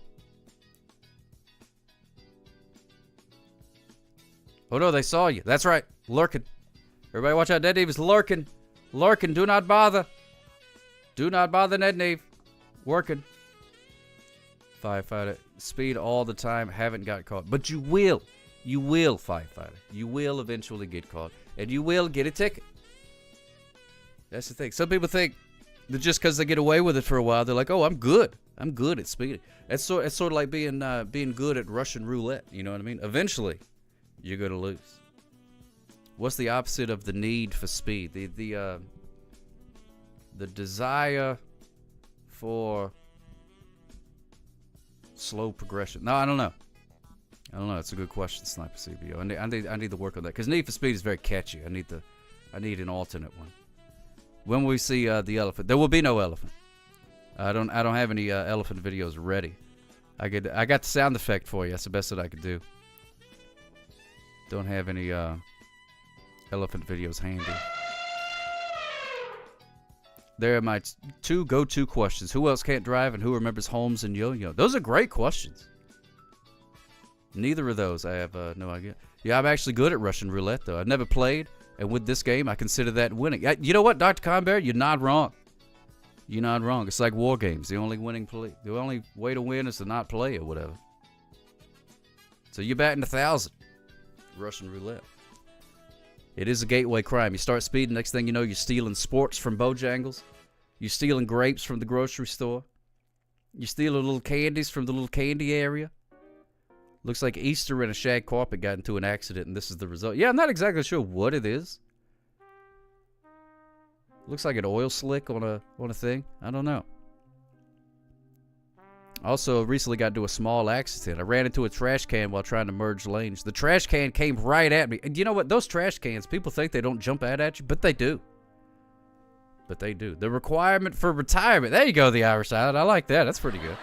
Oh no, they saw you. That's right. Lurking. Everybody watch out. Ned Neve is lurking. Lurking. Do not bother. Do not bother Ned Neve. Working. Firefighter. Speed all the time. Haven't got caught. But you will. You will, firefighter. You will eventually get caught. And you will get a ticket. That's the thing. Some people think that just because they get away with it for a while, they're like, oh, I'm good. I'm good at speeding. It's sort of like being good at Russian roulette. You know what I mean? Eventually, you're going to lose. What's the opposite of the need for speed? The desire for slow progression. No, I don't know. It's a good question, Sniper CBO. I need to work on that because Need for Speed is very catchy. I need an alternate one. When we see the elephant, there will be no elephant. I don't have any elephant videos ready. I got the sound effect for you. That's the best that I could do. Don't have any elephant videos handy. There are my two go-to questions. Who else can't drive and who remembers Holmes and Yo-Yo? Those are great questions. Neither of those I have no idea. Yeah, I'm actually good at Russian roulette, though. I've never played, and with this game, I consider that winning. You know what, Dr. Conbear? You're not wrong. You're not wrong. It's like war games. The only way to win is to not play or whatever. So you're batting 1,000. Russian roulette. It is a gateway crime. You start speeding, next thing you know, you're stealing sports from Bojangles. You're stealing grapes from the grocery store. You're stealing little candies from the little candy area. Looks like Easter and a shag carpet got into an accident, and this is the result. Yeah, I'm not exactly sure what it is. Looks like an oil slick on a thing. I don't know. Also, recently got into a small accident. I ran into a trash can while trying to merge lanes. The trash can came right at me. And you know what? Those trash cans, people think they don't jump out at you, but they do. But they do. The requirement for retirement. There you go, the Irish Island. I like that. That's pretty good.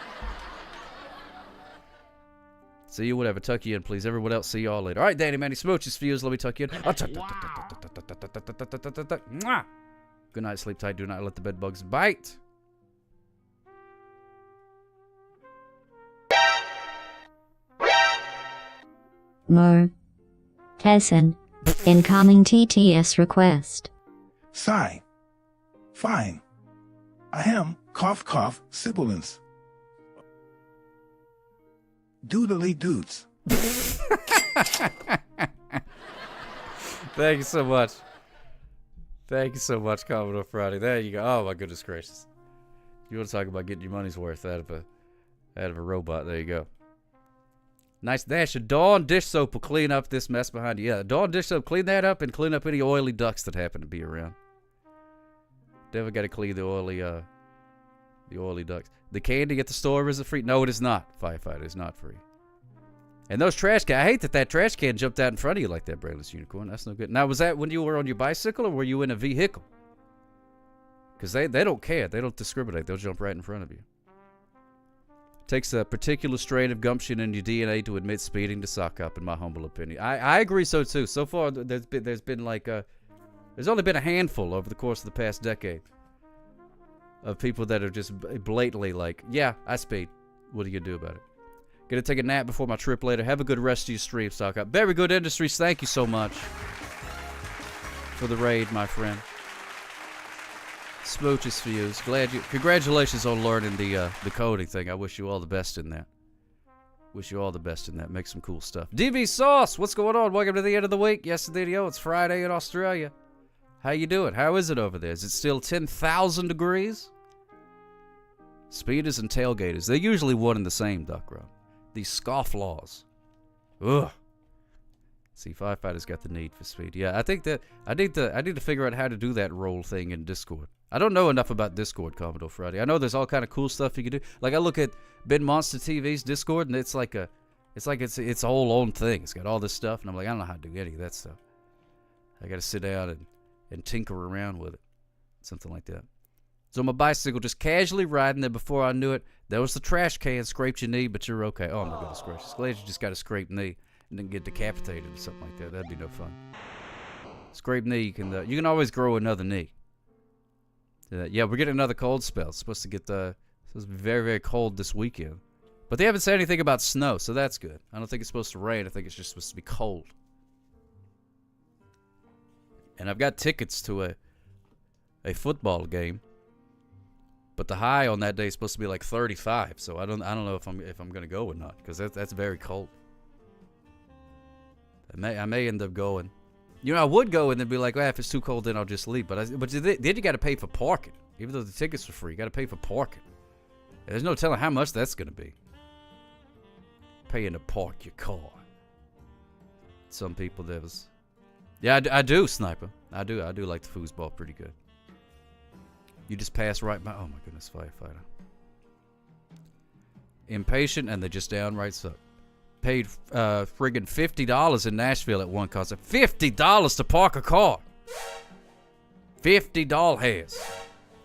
See you, whatever. Tuck you in, please. Everyone else, see y'all later. All right, Danny Manny Smooches Fuse. Let me tuck you in. Good night, sleep tight. Do not let the bed bugs bite. Mo. Tessin. Incoming TTS request. Sigh. Fine. Ahem. Cough, cough. Sibilance. Doodly dudes. Thank you so much. Thank you so much, Commodore Friday. There you go. Oh, my goodness gracious. You want to talk about getting your money's worth out of a robot. There you go. Nice dash of Dawn dish soap will clean up this mess behind you. Yeah, Dawn dish soap, clean that up and clean up any oily ducks that happen to be around. Never got to clean the oily ducks. The candy at the store, is it free? No, it is not. Firefighter is not free. And those trash cans, I hate that trash can jumped out in front of you like that, Brainless Unicorn. That's no good. Now, was that when you were on your bicycle or were you in a vehicle? Because they don't care. They don't discriminate. They'll jump right in front of you. Takes a particular strain of gumption in your DNA to admit speeding to sock up, in my humble opinion. I agree so too. So far, there's been like there's only been a handful over the course of the past decade of people that are just blatantly like, yeah, I speed. What are you gonna do about it? Gonna take a nap before my trip later. Have a good rest of your stream, sock up. Very good industries. Thank you so much for the raid, my friend. Smooches for you. Congratulations on learning the coding thing. I wish you all the best in that. Wish you all the best in that. Make some cool stuff. DV Sauce, what's going on? Welcome to the end of the week. Yes, indeed. It's Friday in Australia. How you doing? How is it over there? Is it still 10,000 degrees? Speeders and tailgaters. They're usually one and the same, Duck Run. These scofflaws. Ugh. See, Firefighters got the need for speed. Yeah, I think that I need to figure out how to do that roll thing in Discord. I don't know enough about Discord, Commodore Friday. I know there's all kind of cool stuff you can do. Like I look at Ben Monster TV's Discord, and it's a whole own thing. It's got all this stuff, and I'm like, I don't know how to do any of that stuff. I got to sit down and tinker around with it, something like that. So my bicycle just casually riding there. Before I knew it, there was the trash can, scraped your knee, but you're okay. Oh my goodness gracious! Glad you just got a scraped knee and didn't get decapitated or something like that. That'd be no fun. Scraped knee, you can always grow another knee. Yeah, we're getting another cold spell. It's supposed to get supposed to be very, very cold this weekend. But they haven't said anything about snow, so that's good. I don't think it's supposed to rain. I think it's just supposed to be cold. And I've got tickets to a football game. But the high on that day is supposed to be like 35, so I don't know if I'm gonna go or not, because that's very cold. I may end up going. You know, I would go and then be like, well, if it's too cold, then I'll just leave. But then you got to pay for parking. Even though the tickets are free, you got to pay for parking. And there's no telling how much that's going to be. Paying to park your car. Some people, there was... Yeah, I do, Sniper. I do like the foosball pretty good. You just pass right by... Oh, my goodness, Firefighter. Impatient, and they just downright suck. Paid friggin' $50 in Nashville at one concert. $50 to park a car. $50.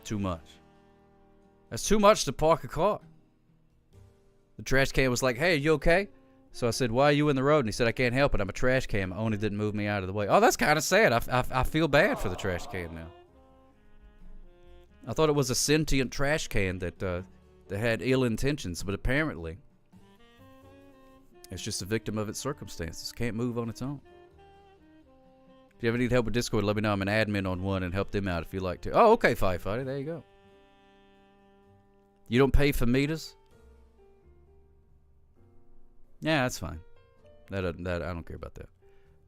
Too much. That's too much to park a car. The trash can was like, hey, are you okay? So I said, why are you in the road? And he said, I can't help it. I'm a trash can. Only didn't move me out of the way. Oh, that's kind of sad. I feel bad for the trash can now. I thought it was a sentient trash can that had ill intentions, but apparently... it's just a victim of its circumstances. Can't move on its own. If you ever need help with Discord, let me know. I'm an admin on one and help them out if you like to. Oh, okay, Firefighter. There you go. You don't pay for meters? Yeah, that's fine. That I don't care about that.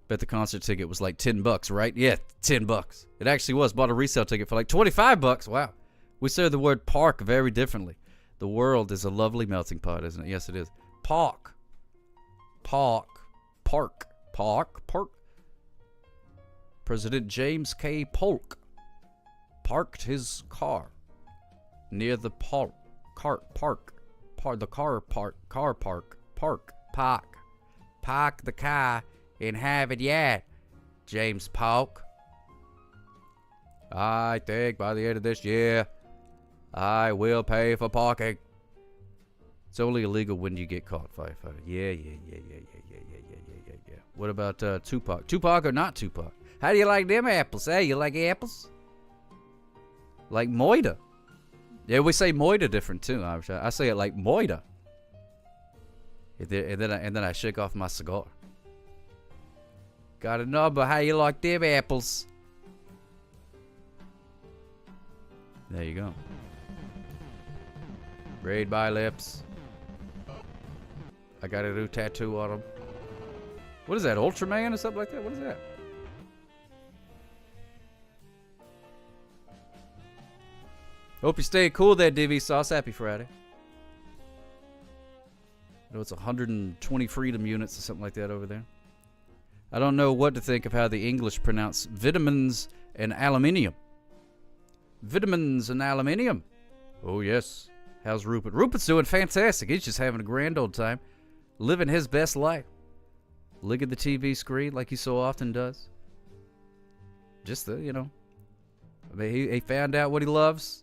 Bet the concert ticket was like $10, right? Yeah, $10. It actually was. Bought a resale ticket for like $25. Wow. We say the word park very differently. The world is a lovely melting pot, isn't it? Yes, it is. Park. Park. President James K. Polk parked his car near the park the car in Harvard Yard, James Polk. I think by the end of this year, I will pay for parking. It's only illegal when you get caught, Firefighter. Yeah. What about Tupac? Tupac or not Tupac? How do you like them apples? Hey, you like apples? Like Moida. Yeah, we say Moida different too. I say it like Moida. And then I shake off my cigar. Got a number. How you like them apples? There you go. Raid my lips. I got a new tattoo on them. What is that, Ultraman or something like that? What is that? Hope you're staying cool there, DV Sauce. Happy Friday. I know it's 120 freedom units or something like that over there. I don't know what to think of how the English pronounce vitamins and aluminium. Vitamins and aluminium. Oh, yes. How's Rupert? Rupert's doing fantastic. He's just having a grand old time. Living his best life. Look at the TV screen like he so often does. Just I mean, he found out what he loves.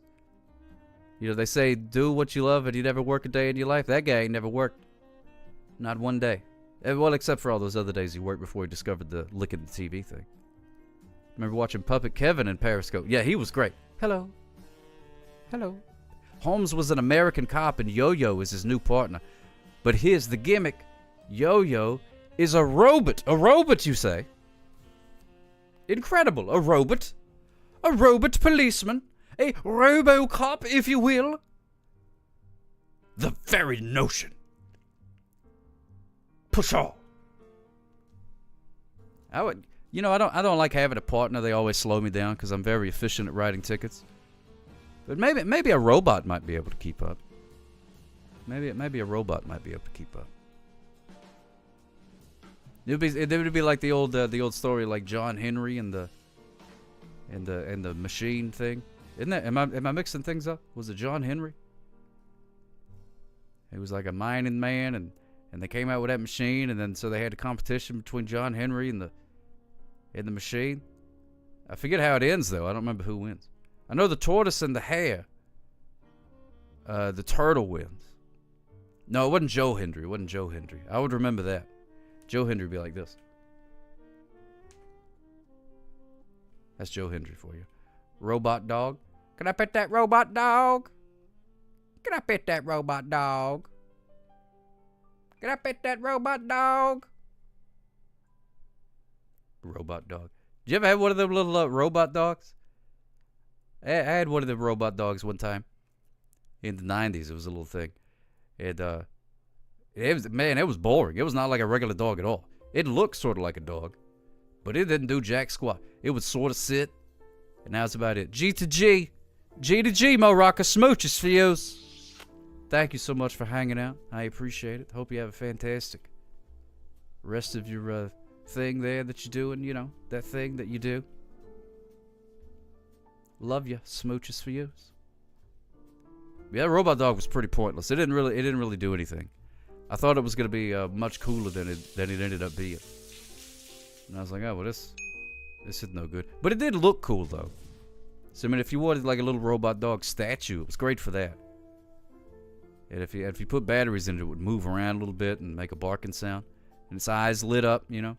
You know, they say do what you love and you never work a day in your life. That guy ain't never worked. Not one day. Well, except for all those other days he worked before he discovered the licking the TV thing. Remember watching Puppet Kevin in Periscope? Yeah, he was great. Hello. Hello. Holmes was an American cop and Yo-Yo is his new partner. But here's the gimmick. Yo-Yo is a robot. A robot, you say? Incredible. A robot. A robot policeman. A RoboCop, if you will. The very notion. Pshaw. I would, you know, I don't like having a partner. They always slow me down because I'm very efficient at writing tickets. But maybe a robot might be able to keep up. Maybe a robot might be able to keep up. It would be like the old story like John Henry and the machine thing. Isn't that? Am I mixing things up? Was it John Henry? He was like a mining man, and they came out with that machine, and then so they had a competition between John Henry and the machine. I forget how it ends though. I don't remember who wins. I know the tortoise and the hare. The turtle wins. No, it wasn't Joe Hendry. It wasn't Joe Hendry. I would remember that. Joe Hendry would be like this. That's Joe Hendry for you. Robot dog. Can I pet that robot dog? Can I pet that robot dog? Can I pet that robot dog? Robot dog. Did you ever have one of them little robot dogs? I had one of them robot dogs one time. In the 90s, it was a little thing. It was boring. It was not like a regular dog at all. It looked sort of like a dog, but it didn't do jack squat. It would sort of sit, and that's about it. G to G. G to G, Mo Rocker. Smooches for you. Thank you so much for hanging out. I appreciate it. Hope you have a fantastic rest of your thing there that you're doing, you know, that thing that you do. Love you. Smooches for you. Yeah, Robot Dog was pretty pointless. It didn't really do anything. I thought it was going to be much cooler than it ended up being. And I was like, oh, well, this is no good. But it did look cool, though. So, I mean, if you wanted like a little Robot Dog statue, it was great for that. And if you put batteries in it, it would move around a little bit and make a barking sound. And its eyes lit up, you know.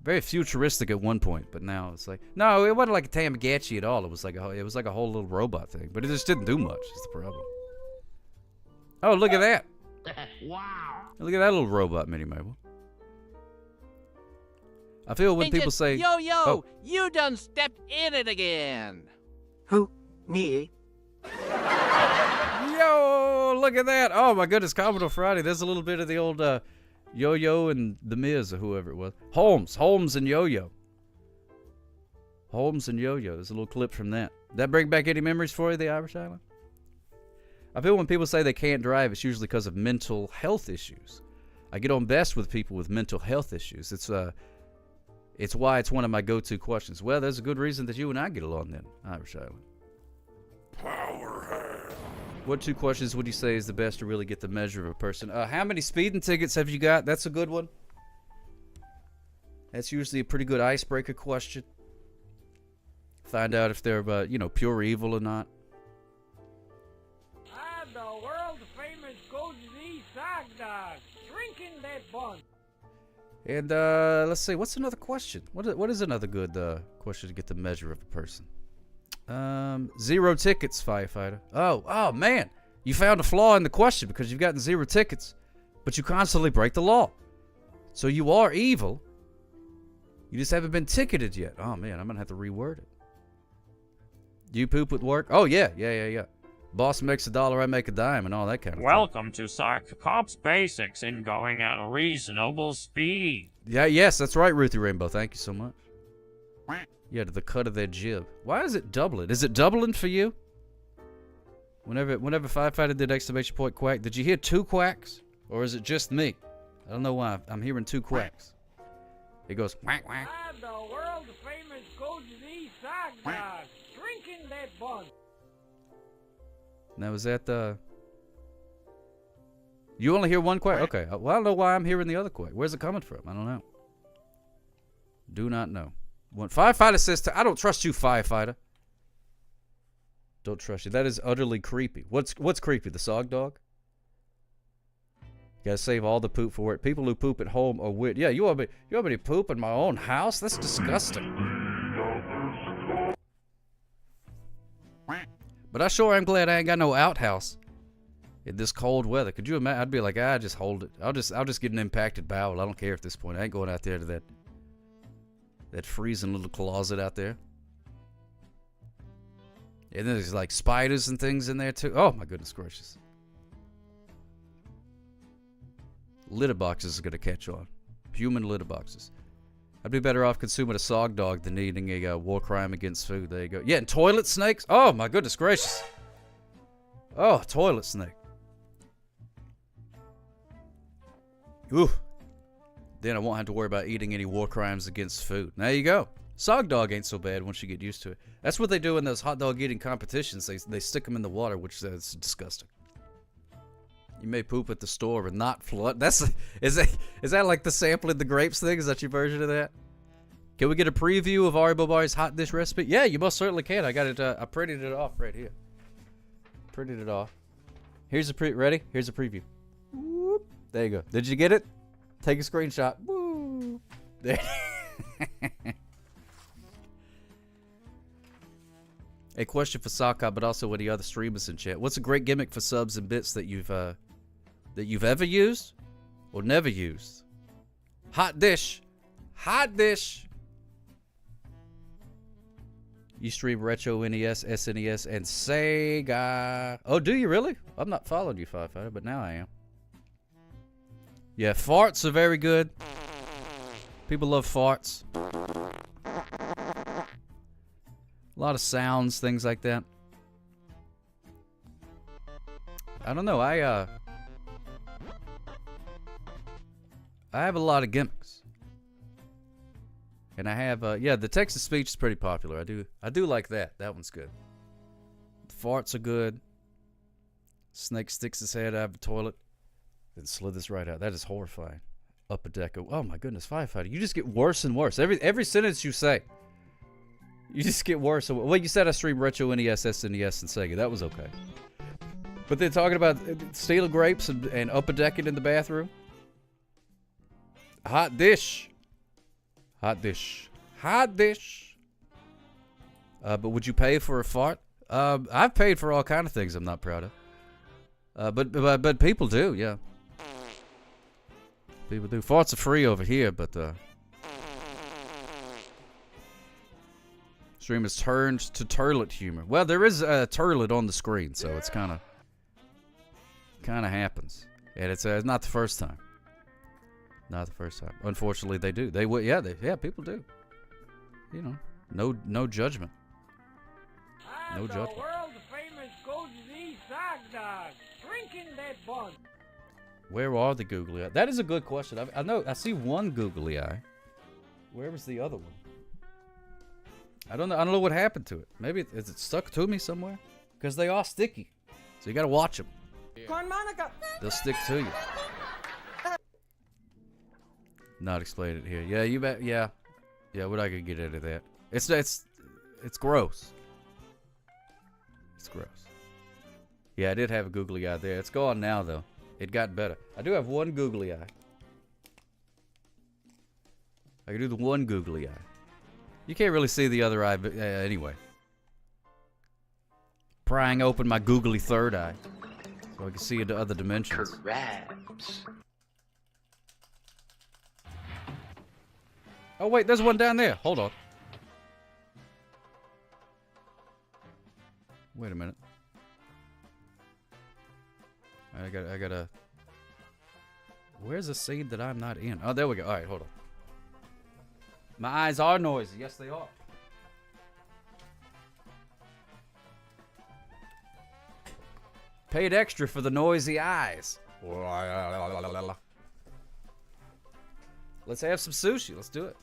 Very futuristic at one point, but now it's like, no, it wasn't like a Tamagotchi at all. It was like a whole little robot thing. But it just didn't do much, is the problem. Oh, look at that. Wow. Look at that little robot, Minnie Mabel. I feel when people say... Yo, oh. you done stepped in it again. Who? Me? Yo, look at that. Oh, my goodness, Commodore Friday. There's a little bit of the old Yo-Yo and The Miz or whoever it was. Holmes and Yo-Yo. Holmes and Yo-Yo. There's a little clip from that. Did that bring back any memories for you, the Irish Island? I feel when people say they can't drive, it's usually because of mental health issues. I get on best with people with mental health issues. It's why it's one of my go-to questions. Well, there's a good reason that you and I get along then, Irish Island. Powerhouse. What two questions would you say is the best to really get the measure of a person? How many speeding tickets have you got? That's a good one. That's usually a pretty good icebreaker question. Find out if they're, pure evil or not. The world-famous Goji Sock Dog. Drinking that bun. And let's see, what's another question? What is another good question to get the measure of a person? 0 tickets, firefighter. Oh man, you found a flaw in the question because you've gotten 0 tickets, but you constantly break the law. So you are evil. You just haven't been ticketed yet. Oh man, I'm gonna have to reword it. Do you poop at work? Oh yeah. Boss makes $1, I make a dime, and all that kind of Welcome to Sock Cops Basics in going at a reasonable speed. Yeah, yes, that's right, Ruthie Rainbow. Thank you so much. Yeah, to the cut of their jib. Why is it doubling? Is it doubling for you? Whenever Firefighter did exclamation point quack, did you hear 2 quacks? Or is it just me? I don't know why. I'm hearing 2 quacks. It goes quack quack. The world-famous Goji Sock Dog. Drinking that bun. Now, is that you only hear 1 quack? Okay. Well, I don't know why I'm hearing the other quack. Where's it coming from? I don't know. Do not know. When Firefighter says I don't trust you, Firefighter. Don't trust you. That is utterly creepy. What's creepy? The Sog Dog? You gotta save all the poop for it. People who poop at home are weird. Yeah, you want me to poop in my own house? That's disgusting. But I sure am glad I ain't got no outhouse in this cold weather. Could you imagine? I'd be like, just hold it. I'll just get an impacted bowel. I don't care at this point. I ain't going out there to that freezing little closet out there. And then there's like spiders and things in there too. Oh my goodness gracious. Litter boxes is going to catch on. Human litter boxes. I'd be better off consuming a Sog Dog than eating a war crime against food. There you go. Yeah, and toilet snakes. Oh my goodness gracious. Oh, toilet snake. Ooh. Then I won't have to worry about eating any war crimes against food. There you go. Sog Dog ain't so bad once you get used to it. That's what they do in those hot dog eating competitions. They stick them in the water, which is disgusting. You may poop at the store and not flood. Is that like the sampling the grapes thing? Is that your version of that? Can we get a preview of Ari Bobari's hot dish recipe? Yeah, you most certainly can. I got it. I printed it off right here. Printed it off. Here's a ready? Here's a preview. Whoop. There you go. Did you get it? Take a screenshot. Woo. There. A question for Saka, but also any other streamers in chat. What's a great gimmick for subs and bits that you've ever used or never used? Hot dish. Hot dish. You stream Retro NES, SNES, and Sega. Oh, do you really? I'm not following you, Firefighter, but now I am. Yeah, farts are very good. People love farts. A lot of sounds, things like that. I don't know. I have a lot of gimmicks, and I have yeah. The text to speech is pretty popular. I do like that. That one's good. The farts are good. Snake sticks his head out of the toilet, then slithers right out. That is horrifying. Upper deck. Oh my goodness, Firefighter! You just get worse and worse. Every sentence you say. You just get worse. Well, you said I streamed Retro NES, SNES, and Sega. That was okay. But then talking about stealing grapes and upper decking in the bathroom. Hot dish. Hot dish. Hot dish. But would you pay for a fart? I've paid for all kind of things I'm not proud of. But people do, yeah. People do. Farts are free over here, but stream has turned to turlet humor. Well, there is a turlet on the screen, so it's kind of happens, and it's not the first time. Not the first time. Unfortunately, they do. Yeah, people do. You know, no judgment. No judgment. The world famous Goldie Z Sock Dog drinking that bun. Where are the googly eyes? That is a good question. I know. I see one googly eye. Where was the other one? I don't know what happened to it. Maybe is it stuck to me somewhere? Because they are sticky. So you gotta watch them. Corn Monica. They'll stick to you. Not explain it here. Yeah, you bet. Yeah. We're not gonna get into that. It's gross. It's gross. Yeah, I did have a googly eye there. It's gone now though. It got better. I do have one googly eye. I can do the one googly eye. You can't really see the other eye, but anyway. Prying open my googly third eye so I can see into other dimensions. Crabs. Oh wait, there's one down there. Hold on. Wait a minute. I gotta. Where's the scene that I'm not in? Oh, there we go. All right, hold on. My eyes are noisy. Yes, they are. Paid extra for the noisy eyes. Let's have some sushi. Let's do it.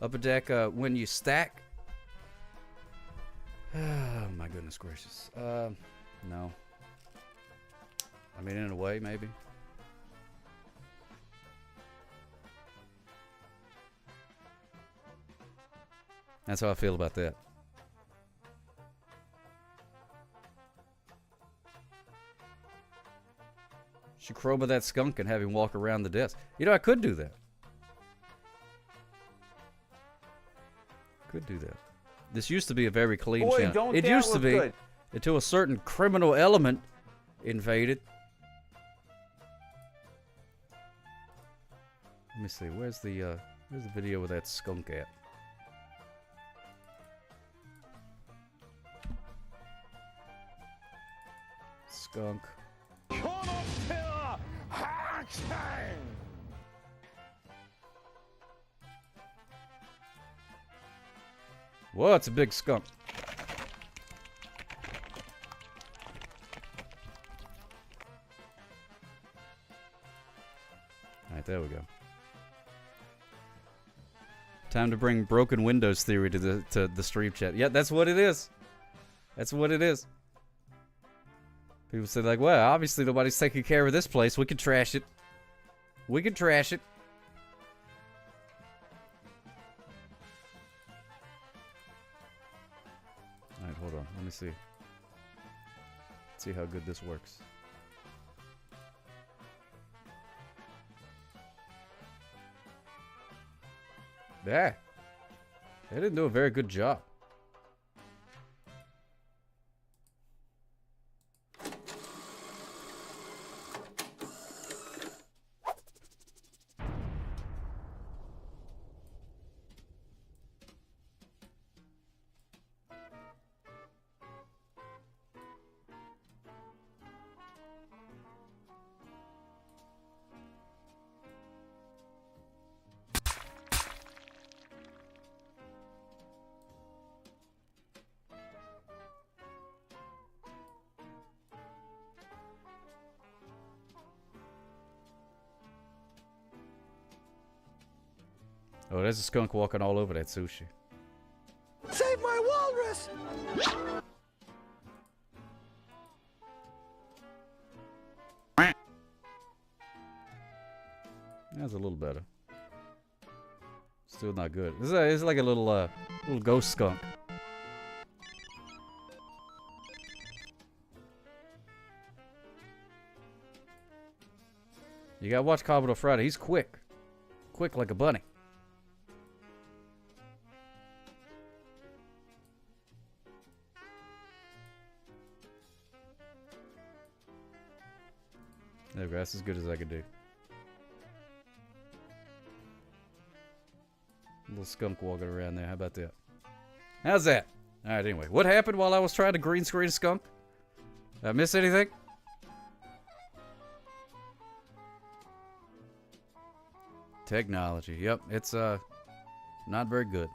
Upper deck, when you stack. Oh, my goodness gracious. No. I mean, in a way, maybe. That's how I feel about that. chroma that skunk and have him walk around the desk. You know, I could do that. Could do that. This used to be a very clean Boy, channel. don't It that used to look be good. until a certain criminal element invaded. Let me see. Where's the video with that skunk at? Skunk. Whoa, it's a big skunk. Alright, there we go. Time to bring broken windows theory to the stream chat. Yeah, that's what it is. That's what it is. People say like, well, obviously nobody's taking care of this place. We can trash it. We can trash it. Alright, hold on. Let me see. Let's see how good this works. Yeah. They didn't do a very good job. Oh, there's a skunk walking all over that sushi. Save my walrus! That's a little better. Still not good. It's like a little ghost skunk. You gotta watch Commodore Friday. He's quick. Quick like a bunny. There we go. That's as good as I could do. Little skunk walking around there. How about that? How's that? Alright, anyway. What happened while I was trying to green screen a skunk? Did I miss anything? Technology. Yep, it's not very good.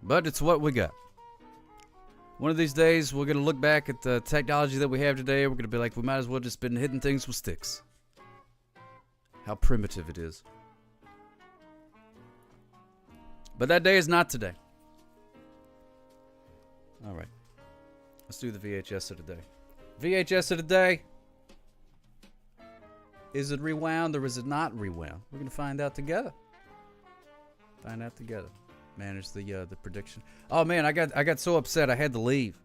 But it's what we got. One of these days, we're going to look back at the technology that we have today. We're going to be like, we might as well just been hitting things with sticks. How primitive it is. But that day is not today. All right. Let's do the VHS of the day. VHS of the day. Is it rewound or is it not rewound? We're going to find out together. Find out together. Manage the prediction. Oh man, I got so upset I had to leave.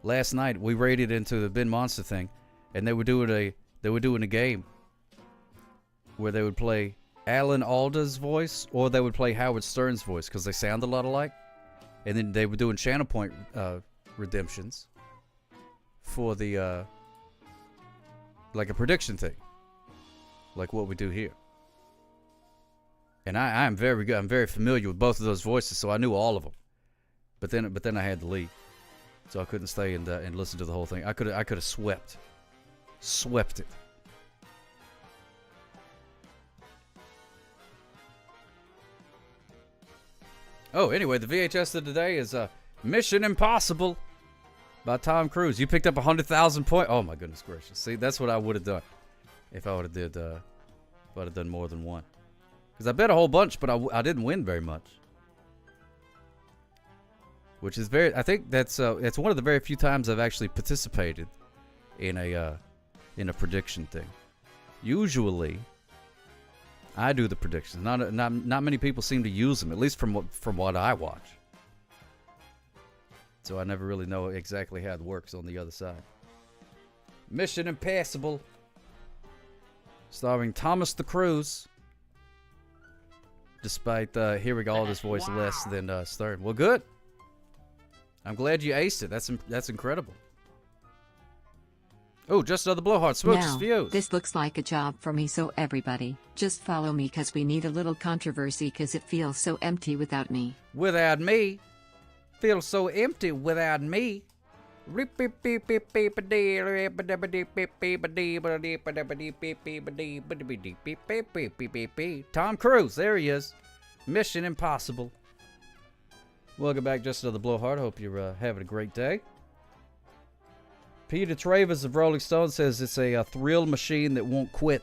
Last night we raided into the Bin Monster thing, and they were doing a game where they would play Alan Alda's voice or they would play Howard Stern's voice because they sound a lot alike, and then they were doing channel point redemptions for the like a prediction thing, like what we do here. And I'm very good. I'm very familiar with both of those voices, so I knew all of them. But then I had to leave, so I couldn't stay and listen to the whole thing. I could have swept it. Oh, anyway, the VHS of today is Mission Impossible by Tom Cruise. You picked up 100,000 points. Oh my goodness gracious! See, that's what I would have done if I would have if I'd have done more than one. Because I bet a whole bunch, but I didn't win very much. Which is I think that's it's one of the very few times I've actually participated in a prediction thing. Usually, I do the predictions. Not many people seem to use them, at least from what I watch. So I never really know exactly how it works on the other side. Mission Impossible. Starring Thomas the Cruise. Despite hearing all his voice less than Stern. Well, good. I'm glad you aced it. That's incredible. Oh, just another blowhard. Smooches views. This looks like a job for me, so everybody, just follow me because we need a little controversy because it feels so empty without me. Without me. Feels so empty without me. Tom Cruise, there he is. Mission Impossible. Welcome back, just another blowhard. Hope you're having a great day. Peter Travers of Rolling Stone says it's a thrill machine that won't quit.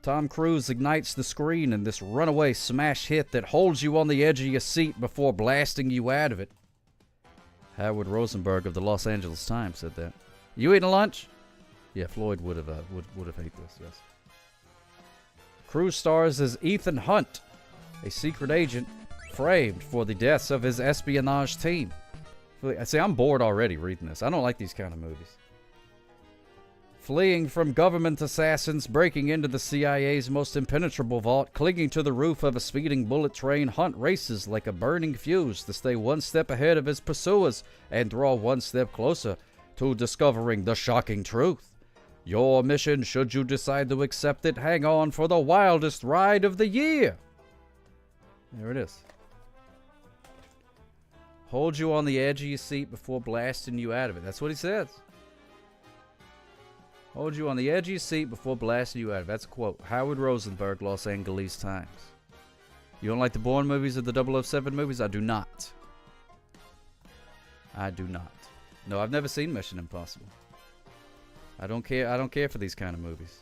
Tom Cruise ignites the screen in this runaway smash hit that holds you on the edge of your seat before blasting you out of it. Howard Rosenberg of the Los Angeles Times said that. You eating lunch? Yeah, Floyd would have hated this, yes. Cruise stars as Ethan Hunt, a secret agent framed for the deaths of his espionage team. See, I'm bored already reading this. I don't like these kind of movies. Fleeing from government assassins, breaking into the CIA's most impenetrable vault, clinging to the roof of a speeding bullet train, Hunt races like a burning fuse to stay one step ahead of his pursuers and draw one step closer to discovering the shocking truth. Your mission, should you decide to accept it, hang on for the wildest ride of the year. There it is. Hold you on the edge of your seat before blasting you out of it. That's what he says. Hold you on the edge of your seat before blasting you out of it. That's a quote. Howard Rosenberg, Los Angeles Times. You don't like the Bourne movies or the 007 movies? I do not. I do not. No, I've never seen Mission Impossible. I don't care. I don't care for these kind of movies.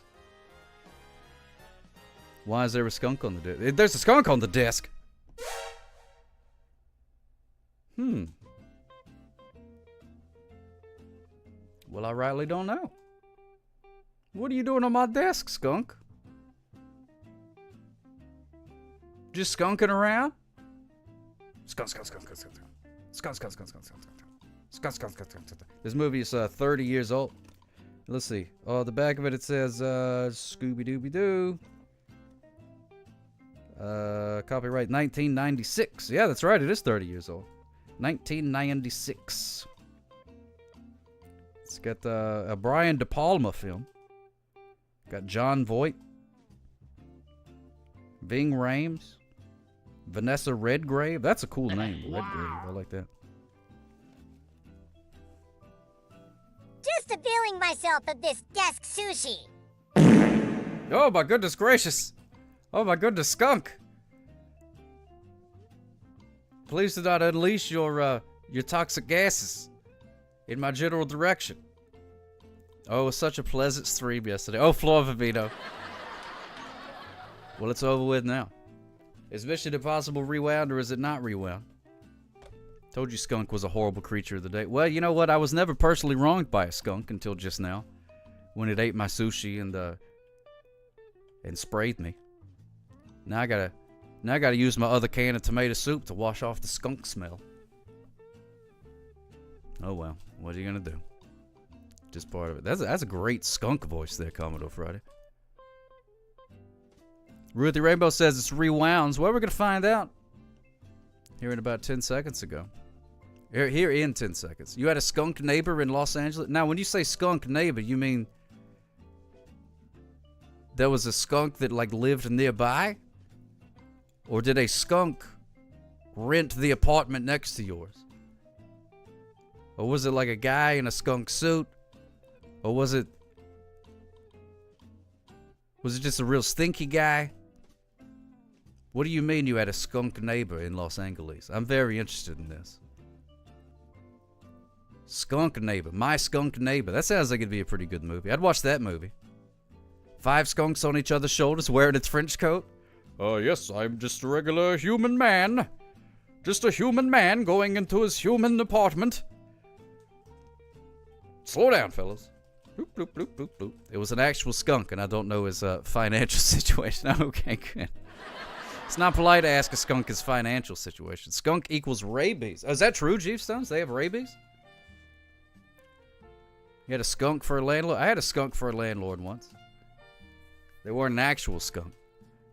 Why is there a skunk on the desk? There's a skunk on the desk. Well, I rightly don't know. What are you doing on my desk, skunk? Just skunking around? Skunk. This movie is 30 years old. Let's see. Oh, the back of it says Scooby-Dooby-Doo. Copyright 1996. Yeah, that's right. It is 30 years old. 1996. It's got a Brian De Palma film. Got John Voight, Ving Rhames, Vanessa Redgrave. That's a cool name, Redgrave. I like that. Just availing myself of this desk sushi. Oh my goodness gracious! Oh my goodness, skunk! Please do not unleash your toxic gases in my general direction. Oh, it was such a pleasant stream yesterday. Oh, Floor Vivino. Well, it's over with now. Is Mission Impossible rewound or is it not rewound? Told you skunk was a horrible creature of the day. Well, you know what? I was never personally wronged by a skunk until just now, when it ate my sushi and sprayed me. Now I gotta use my other can of tomato soup to wash off the skunk smell. Oh well, what are you gonna do? Just part of it. That's a great skunk voice there, Commodore Friday. Ruthie Rainbow says it's rewounds. Well, we're gonna find out here in about 10 seconds ago. Here in 10 seconds. You had a skunk neighbor in Los Angeles? Now, when you say skunk neighbor, you mean there was a skunk that like lived nearby? Or did a skunk rent the apartment next to yours? Or was it like a guy in a skunk suit? Or was it just a real stinky guy? What do you mean you had a skunk neighbor in Los Angeles? I'm very interested in this. Skunk Neighbor. My Skunk Neighbor. That sounds like it'd be a pretty good movie. I'd watch that movie. 5 skunks on each other's shoulders wearing a trench coat. Yes, I'm just a regular human man. Just a human man going into his human apartment. Slow down, fellas. Bloop, bloop, bloop, bloop, bloop. It was an actual skunk, and I don't know his financial situation. Okay, good. It's not polite to ask a skunk his financial situation. Skunk equals rabies. Oh, is that true, Jeep Stones? They have rabies? You had a skunk for a landlord? I had a skunk for a landlord once. They weren't an actual skunk.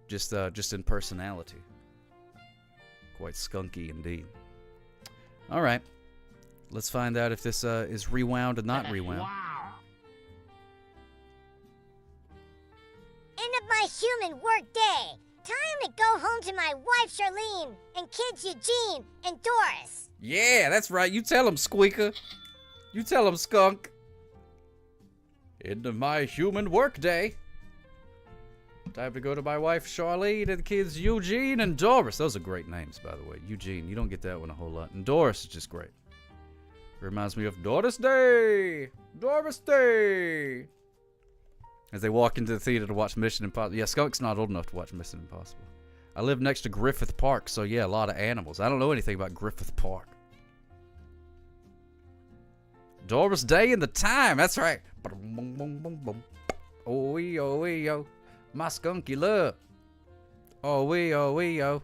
Just in personality. Quite skunky indeed. All right. Let's find out if this is rewound or not rewound. End of my human work day. Time to go home to my wife Charlene and kids Eugene and Doris. Yeah, that's right. You tell him, Squeaker. You tell him, Skunk. End of my human work day. Time to go to my wife Charlene and the kids Eugene and Doris. Those are great names, by the way. Eugene, you don't get that one a whole lot. And Doris is just great. Reminds me of Doris Day. Doris Day. As they walk into the theater to watch Mission Impossible. Yeah, Skunk's not old enough to watch Mission Impossible. I live next to Griffith Park, so yeah, a lot of animals. I don't know anything about Griffith Park. Doris Day and the Time, that's right. Oh-wee-oh-wee-oh, my skunky love. Oh-wee-oh-wee-oh.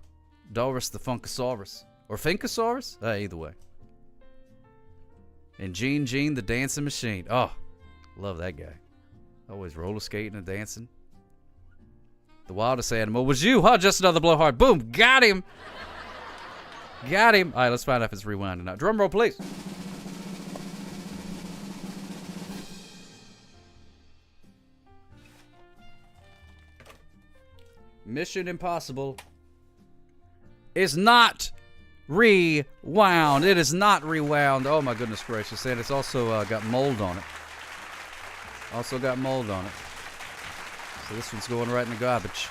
Doris the Funkasaurus. Or Finkasaurus? Either way. And Gene the Dancing Machine. Oh, love that guy. Always roller skating and dancing. The wildest animal was you, huh? Just another blowhard. Boom, got him. Got him. All right, let's find out if it's rewinding now. Drum roll, please. Mission Impossible is not rewound. It is not rewound. Oh my goodness gracious. And it's also got mold on it. Also got mold on it. So this one's going right in the garbage.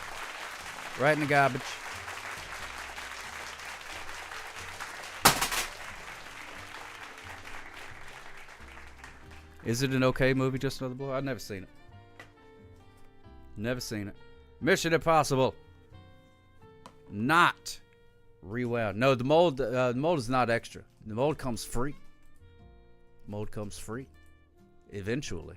Right in the garbage. Is it an okay movie, Just Another Blow? I've never seen it. Never seen it. Mission Impossible. Not rewound. No, the mold is not extra. The mold comes free. Mold comes free. Eventually.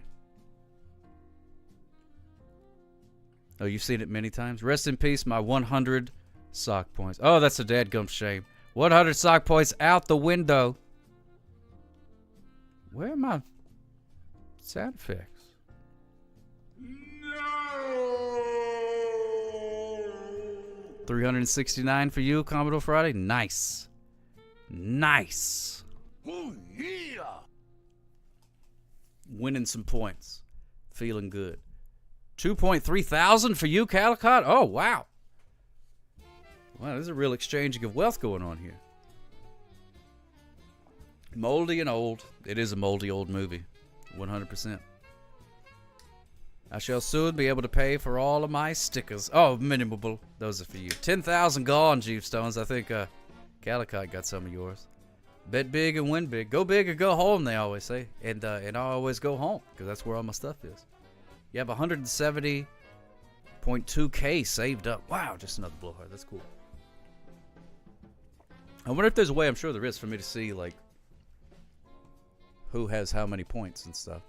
Oh, you've seen it many times? Rest in peace, my 100 sock points. Oh, that's a dadgum shame. 100 sock points out the window. Where are my sound effects? No! 369 for you, Commodore Friday. Nice. Nice. Oh, yeah. Winning some points. Feeling good. 2.3 thousand for you, Calicott? Oh, wow. Wow, there's a real exchanging of wealth going on here. Moldy and old. It is a moldy old movie. 100%. I shall soon be able to pay for all of my stickers. Oh, minimal. Those are for you. 10,000 gone, Jeep Stones. I think Calicott got some of yours. Bet big and win big. Go big or go home, they always say. And I always go home, because that's where all my stuff is. You have 170.2K saved up. Wow, just another blowhard. That's cool. I wonder if there's a way, I'm sure there is, for me to see, like, who has how many points and stuff.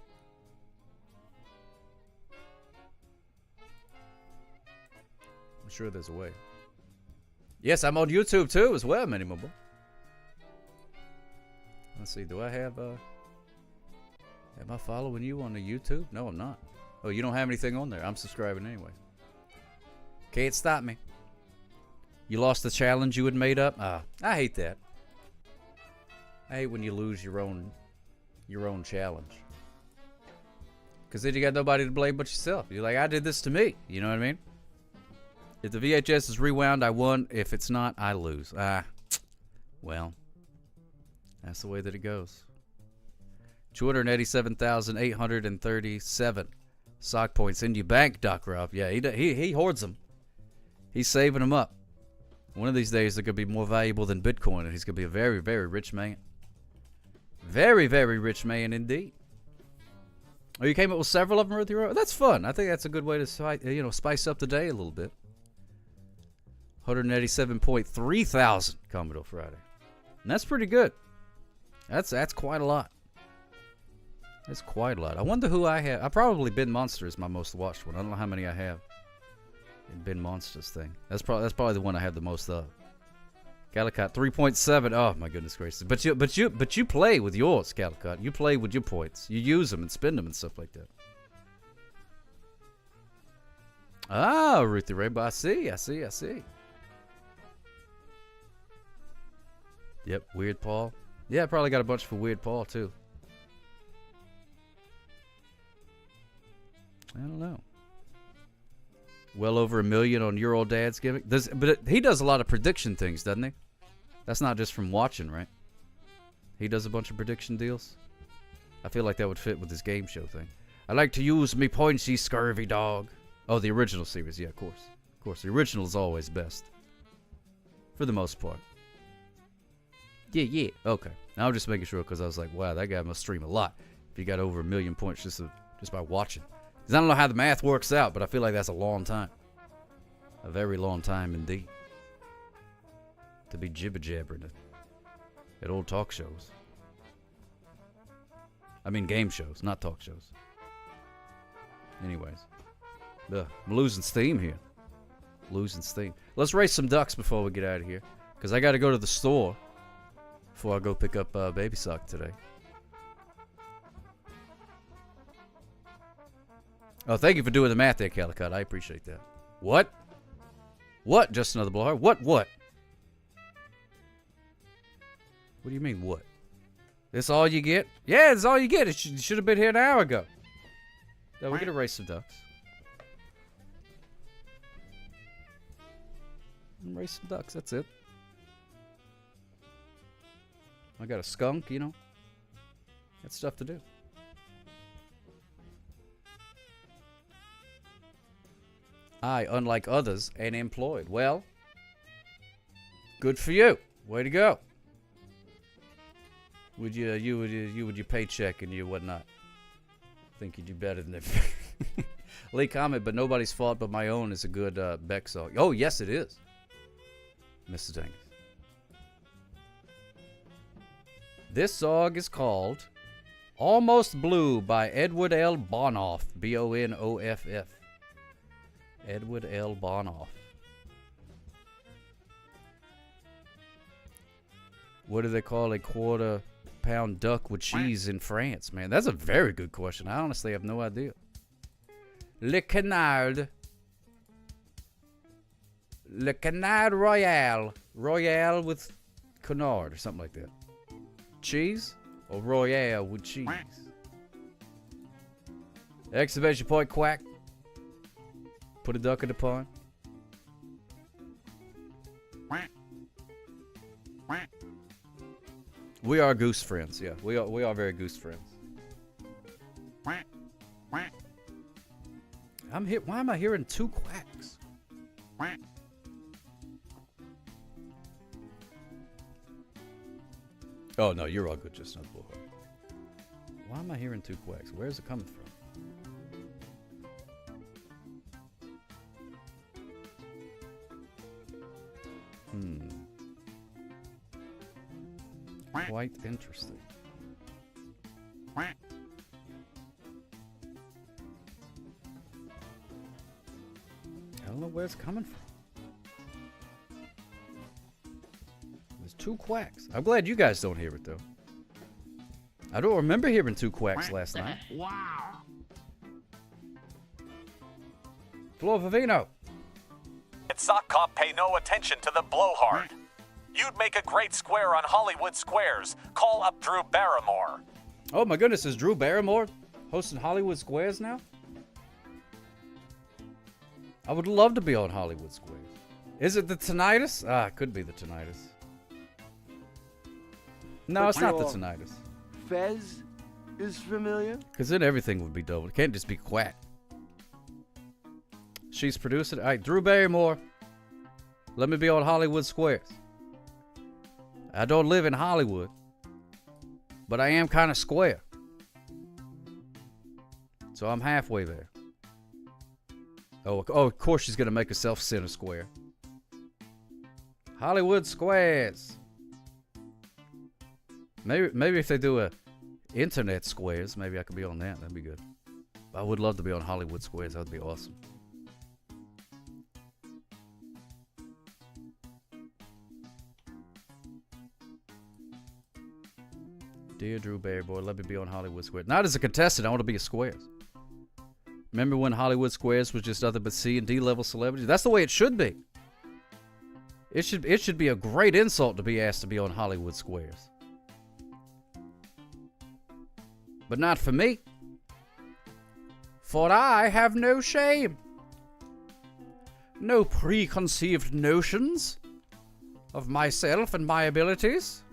I'm sure there's a way. Yes, I'm on YouTube too as well, Mini Mobile. Let's see, do I have, am I following you on the YouTube? No, I'm not. Oh, you don't have anything on there. I'm subscribing anyway. Can't stop me. You lost the challenge you had made up? I hate that. I hate when you lose your own challenge. Because then you got nobody to blame but yourself. You're like, I did this to me. You know what I mean? If the VHS is rewound, I won. If it's not, I lose. Well, that's the way that it goes. 287,837 sock points in your bank, Doc Rob. Yeah, he hoards them. He's saving them up. One of these days, they're going to be more valuable than Bitcoin, and he's going to be a very, very rich man. Very, very rich man indeed. Oh, you came up with several of them, Ruthie Rowe? That's fun. I think that's a good way to spice up the day a little bit. 187.3 thousand Commodore Friday. And that's pretty good. That's quite a lot. That's quite a lot. I wonder who I have. I probably Ben Monster is my most watched one. I don't know how many I have in Ben Monster's thing. That's probably the one I have the most of. Calicott 3.7. Oh my goodness gracious! But you play with yours, Calicott. You play with your points. You use them and spend them and stuff like that. Ah, Ruthie Rainbow. I see. Yep, Weird Paul. Yeah, I probably got a bunch for Weird Paul too. I don't know. Well over 1 million on Your Old Dad's gimmick. He does a lot of prediction things, doesn't he? That's not just from watching, right? He does a bunch of prediction deals. I feel like that would fit with his game show thing. I like to use me points, ye scurvy dog. Oh, the original series. Yeah, of course. Of course, the original is always best. For the most part. Yeah. Okay. Now I'm just making sure because I was like, wow, that guy must stream a lot. If he got over 1 million points just by watching. Because I don't know how the math works out, but I feel like that's a long time. A very long time indeed. To be jibber-jabbering at old talk shows. I mean game shows, not talk shows. Anyways. I'm losing steam here. Losing steam. Let's race some ducks before we get out of here. Because I got to go to the store before I go pick up Baby Sock today. Oh, thank you for doing the math there, Calicott. I appreciate that. What? What? Just another blowhard? What? What do you mean, what? This all you get? Yeah, it's all you get. It should have been here an hour ago. No, we're going to race some ducks. Race some ducks, that's it. I got a skunk, you know. Got stuff to do. I, unlike others, am employed. Well, good for you. Way to go. Would you with your paycheck and your whatnot? Think you do better than that. Lee comment, but nobody's fault but my own is a good Beck song. Oh, yes, it is. Mrs. Angus. This song is called Almost Blue by Edward L. Bonoff. Bonoff. Edward L. Bonoff. What do they call a quarter-pound duck with cheese in France, man? That's a very good question. I honestly have no idea. Le Canard. Le Canard Royale. Royale with canard or something like that. Cheese or Royale with cheese? Exclamation point, quack. Put a duck in the pond. We are goose friends, yeah. We are very goose friends. I'm here. Why am I hearing two quacks? Oh no, you're all good, just not bullhorn. Why am I hearing two quacks? Where's it coming from? Quite interesting. I don't know where it's coming from. There's two quacks. I'm glad you guys don't hear it, though. I don't remember hearing two quacks last night. Wow. Flo Favino. At Sock Cop, pay no attention to the blowhard. You'd make a great square on Hollywood Squares. Call up Drew Barrymore. Oh my goodness, is Drew Barrymore hosting Hollywood Squares now? I would love to be on Hollywood Squares. Is it the tinnitus? Ah, it could be the tinnitus. No, it's not the tinnitus. Fez is familiar? Because then everything would be double. It can't just be quack. She's producing. All right, Drew Barrymore. Let me be on Hollywood Squares. I don't live in Hollywood, but I am kind of square. So I'm halfway there. Oh, of course she's going to make herself center square. Hollywood Squares. Maybe if they do a internet squares, maybe I could be on that. That'd be good. I would love to be on Hollywood Squares. That would be awesome. Dear Drew Barrymore, let me be on Hollywood Squares. Not as a contestant, I want to be a Squares. Remember when Hollywood Squares was just nothing but C and D level celebrities? That's the way it should be. It should be a great insult to be asked to be on Hollywood Squares. But not for me. For I have no shame. No preconceived notions of myself and my abilities.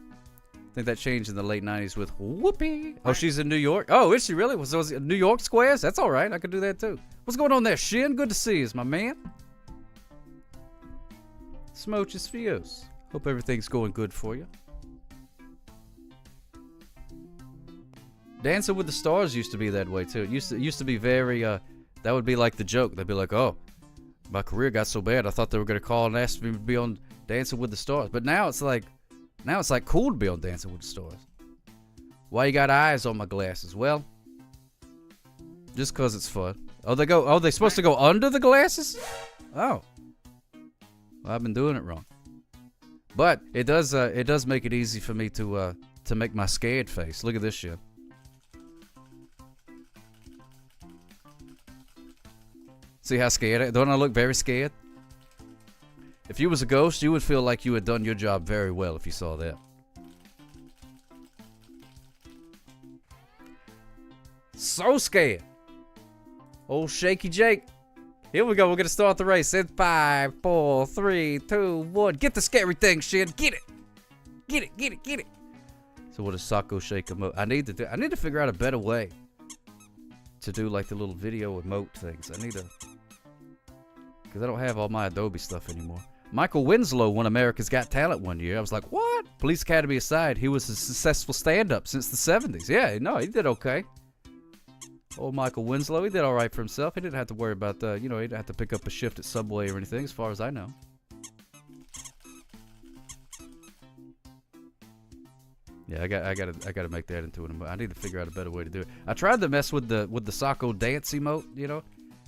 I think that changed in the late 90s with Whoopi. Oh, she's in New York? Oh, is she really? Was those New York Squares? That's all right. I could do that too. What's going on there, Shin? Good to see you, my man. Smooches for you. Hope everything's going good for you. Dancing with the Stars used to be that way too. It used to be very, that would be like the joke. They'd be like, oh, my career got so bad, I thought they were going to call and ask me to be on Dancing with the Stars. But now it's like cool to be on Dancing with the Stars. Why you got eyes on my glasses? Well, just cause it's fun. Oh, they're supposed to go under the glasses? Oh. Well, I've been doing it wrong. But it does make it easy for me to make my scared face. Look at this shit. See how scared? Don't I look very scared? If you was a ghost, you would feel like you had done your job very well if you saw that. So scared. Old Shaky Jake. Here we go. We're going to start the race in 5, 4, 3, 2, 1. Get the scary thing, shit. Get it. Get it, get it, get it. So what does Sako Shake emote? I need to figure out a better way to do like the little video emote things. Because I don't have all my Adobe stuff anymore. Michael Winslow won America's Got Talent one year. I was like, what? Police Academy aside, he was a successful stand-up since the 70s. Yeah, no, he did okay. Old Michael Winslow, he did all right for himself. He didn't have to worry about, he didn't have to pick up a shift at Subway or anything, as far as I know. Yeah, I gotta make that into an emote. I need to figure out a better way to do it. I tried to mess with the Sako dance emote,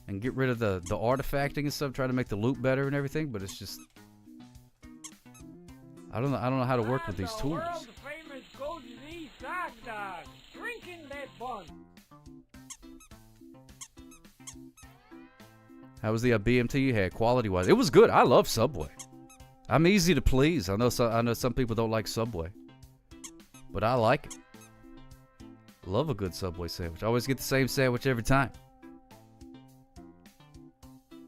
and get rid of the artifacting and stuff, try to make the loop better and everything, but it's just I don't know how to work with these tools. World-famous Golden E sock dog, drinking that bun. How was the BMT you had, quality-wise? It was good. I love Subway. I'm easy to please. I know some people don't like Subway, but I like it. Love a good Subway sandwich. I always get the same sandwich every time.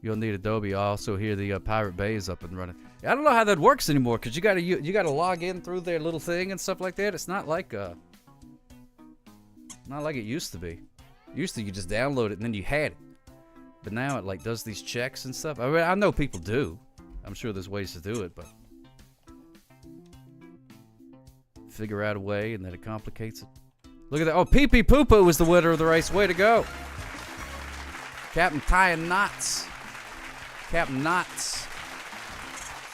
You'll need Adobe. I also hear the Pirate Bay is up and running. I don't know how that works anymore because you gotta log in through their little thing and stuff like that. It's not like it used to be. Used to you just download it and then you had it, but now it like does these checks and stuff. I mean, I know people do. I'm sure there's ways to do it, but figure out a way and then it complicates it. Look at that. Oh, Pee Pee Poo Poo was the winner of the race. Way to go, Captain Tying Knots. Captain Knots.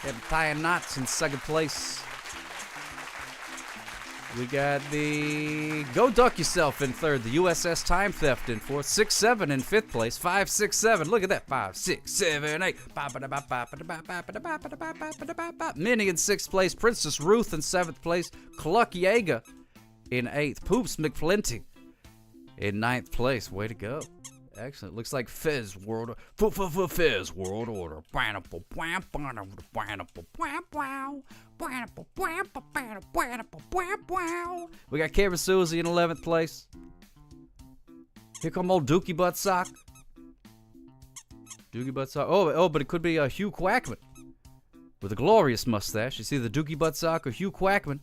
Captain Tying Knots in second place. We got the Go Duck Yourself in third. The USS Time Theft in fourth. 6-7 in fifth place. 5-6-7. Look at that. 5, 6, 7, 8. Minnie in sixth place. Princess Ruth in seventh place. Cluck Yeager in eighth. Poops McFlinty in ninth place. Way to go. Excellent. Looks like Fez World Fez World Order. We got Kara Susie in 11th place. Here come old Dookie Butt Sock. Dookie Butt Sock. Oh, but it could be Hugh Quackman with a glorious mustache. You see the Dookie Butt Sock or Hugh Quackman?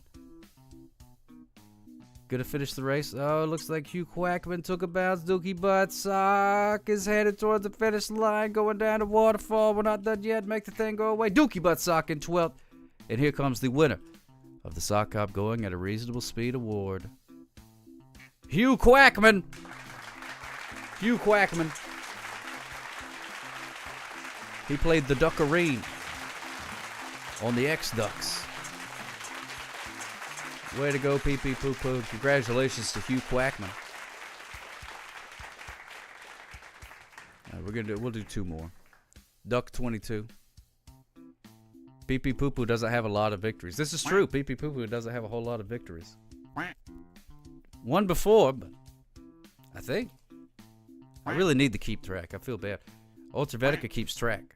Gonna finish the race. Oh, it looks like Hugh Quackman took a bounce. Dookie Butt Sock is headed towards the finish line, going down the waterfall. We're not done yet. Make the thing go away. Dookie Butt Sock in 12th. And here comes the winner of the Sock Hop Going at a Reasonable Speed Award. Hugh Quackman. Hugh Quackman. He played the Duckarine on the X-Ducks. Way to go, Pee Pee Poo Poo. Congratulations to Hugh Quackman. All right, we'll do two more. Duck 22. Pee Pee Poo Poo doesn't have a lot of victories. This is true. Pee Pee Poo Poo doesn't have a whole lot of victories. Won before, but I think. I really need to keep track. I feel bad. Ultravetica keeps track.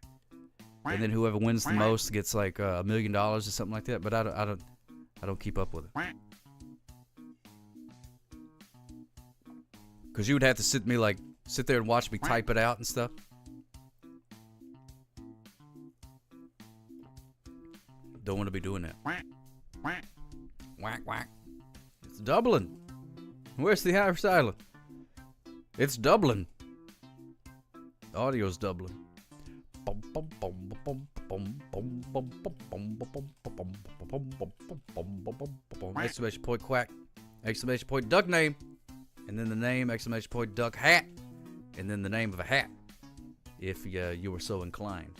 And then whoever wins the most gets like $1 million or something like that. But I don't keep up with it. Because you would have to sit there and watch me type it out and stuff. Don't want to be doing that. Whack, whack. It's Dublin. Where's the Irish Island? It's Dublin. The audio's Dublin. Exclamation point quack. Exclamation point duck name. And then the name, exclamation point duck hat. And then the name of a hat. If you were so inclined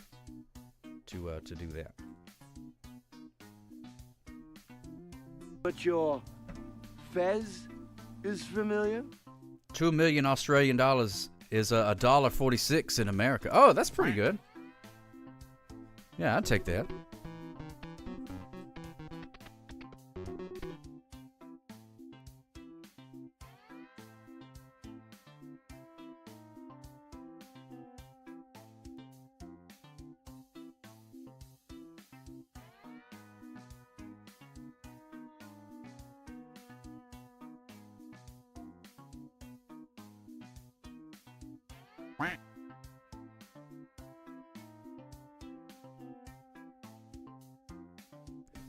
to do that. But your fez is familiar? 2 million Australian dollars is $1.46 in America. Oh, that's pretty good. Yeah, I'd take that.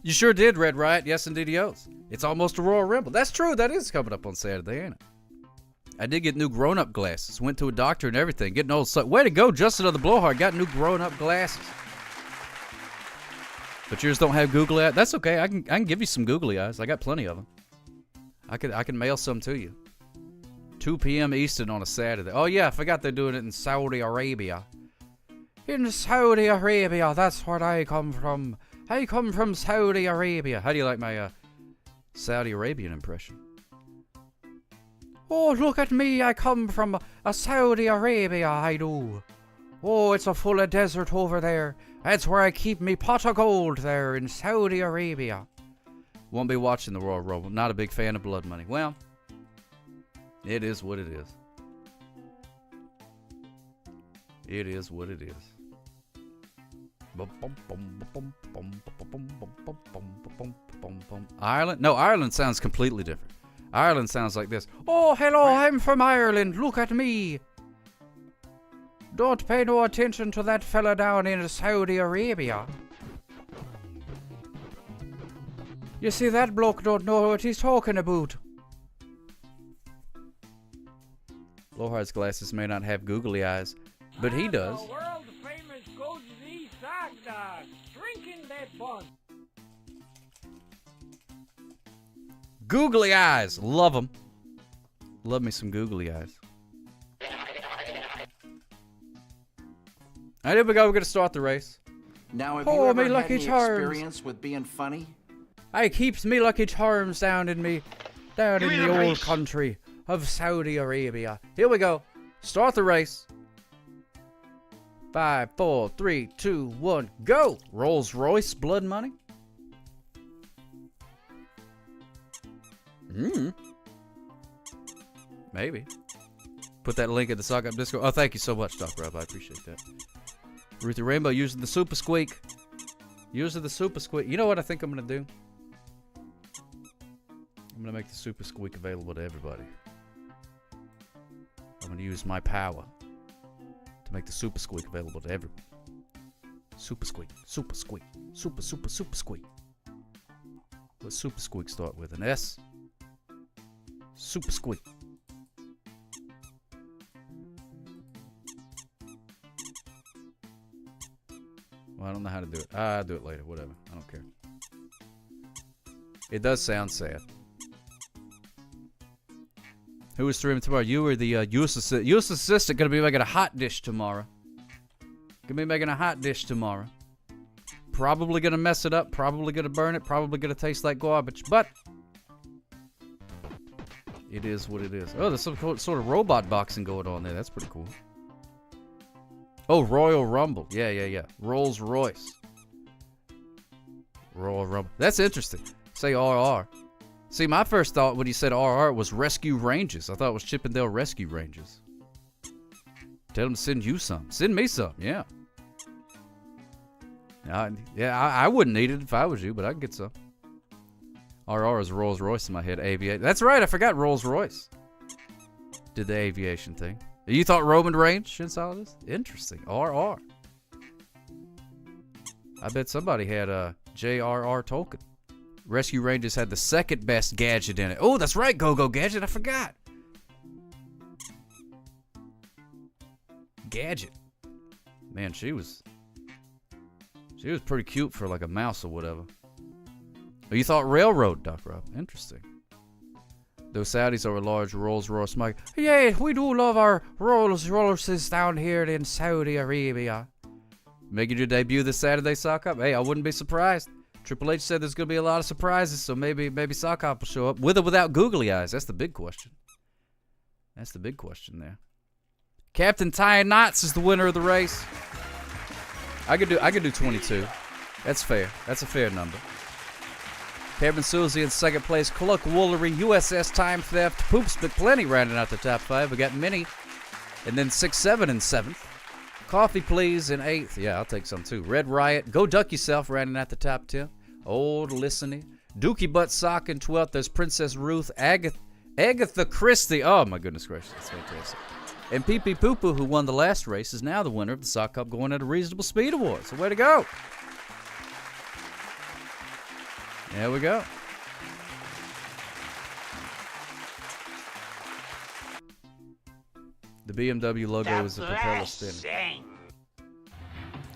You sure did, Red Riot. Yes, indeed, yo's. It's almost a Royal Rumble. That's true. That is coming up on Saturday, ain't it? I did get new grown-up glasses. Went to a doctor and everything. Getting old. Way to go, Justin of the Blowhard. Got new grown-up glasses. But yours don't have googly eyes. That's okay. I can give you some googly eyes. I got plenty of them. I can mail some to you. 2 p.m. Eastern on a Saturday. Oh yeah, I forgot they're doing it in Saudi Arabia. In Saudi Arabia, that's where I come from. I come from Saudi Arabia. How do you like my Saudi Arabian impression? Oh, look at me. I come from Saudi Arabia, I do. Oh, it's a full of desert over there. That's where I keep me pot of gold there in Saudi Arabia. Won't be watching the Royal Rumble. Not a big fan of blood money. Well, it is what it is. It is what it is. Ireland? No, Ireland sounds completely different. Ireland sounds like this. Oh, hello, I'm from Ireland. Look at me. Don't pay no attention to that fella down in Saudi Arabia. You see, that bloke don't know what he's talking about. Blowhard's glasses may not have googly eyes, but he does. The world-famous Goji sock dog, drinking that bun. Googly eyes, love them. Love me some googly eyes. All right, here we go. We're gonna start the race. Now, have you ever had any experience with being funny? I keeps me lucky charms down in the old country of Saudi Arabia. Here we go. Start the race. 5, 4, 3, 2, 1, go! Rolls Royce blood money. Maybe. Put that link in the Sock Up Discord. Oh, thank you so much, Doc Rob. I appreciate that. Ruthie Rainbow using the Super Squeak. Using the Super Squeak. You know what I think I'm going to do? I'm going to make the Super Squeak available to everybody. I'm going to use my power to make the Super Squeak available to everyone. Super Squeak. Super Squeak. Super Squeak. What's Super Squeak start with? An S? Super Squeak. Well, I don't know how to do it. I'll do it later. Whatever. I don't care. It does sound sad. Who is streaming tomorrow? You or the U.S. assistant going to be making a hot dish tomorrow. Going to be making a hot dish tomorrow. Probably going to mess it up. Probably going to burn it. Probably going to taste like garbage. But it is what it is. Oh, there's some sort of robot boxing going on there. That's pretty cool. Oh, Royal Rumble. Yeah. Rolls Royce. Royal Rumble. That's interesting. Say RR. See, my first thought when you said RR was Rescue Rangers. I thought it was Chippendale Rescue Rangers. Tell them to send you some. Send me some, yeah. I wouldn't need it if I was you, but I can get some. RR is Rolls Royce in my head. Aviation. That's right, I forgot Rolls Royce did the aviation thing. You thought Roman Reigns inside of this? Interesting. RR. I bet somebody had J.R.R. Tolkien. Rescue Rangers had the second best gadget in it. Oh, that's right, Go-Go Gadget. I forgot. Gadget. Man, she was pretty cute for like a mouse or whatever. Oh, you thought Railroad, Doc Rob. Interesting. Those Saudis are a large Rolls-Royce market. Yeah, we do love our Rolls-Royces down here in Saudi Arabia. Making your debut this Saturday, Sock Hop? Hey, I wouldn't be surprised. Triple H said there's going to be a lot of surprises, so maybe Sock Hop will show up. With or without googly eyes? That's the big question. That's the big question there. Captain Ty Knots is the winner of the race. I could do 22. That's fair. That's a fair number. Kevin Susie in second place. Cluck Woolery, USS Time Theft, Poops McPlenty rounding out the top 5. We got Minnie, and then 6, 7 in 7th. Coffee Please in 8th. Yeah, I'll take some too. Red Riot, Go Duck Yourself rounding out the top 10. Old Listening. Dookie Butt Sock in 12th. There's Princess Ruth, Agatha Christie. Oh my goodness gracious, that's fantastic. And Pee Pee Poo Poo, who won the last race, is now the winner of the Sock Cup going at a Reasonable Speed Award. So way to go. There we go. The BMW logo is a propeller spinner.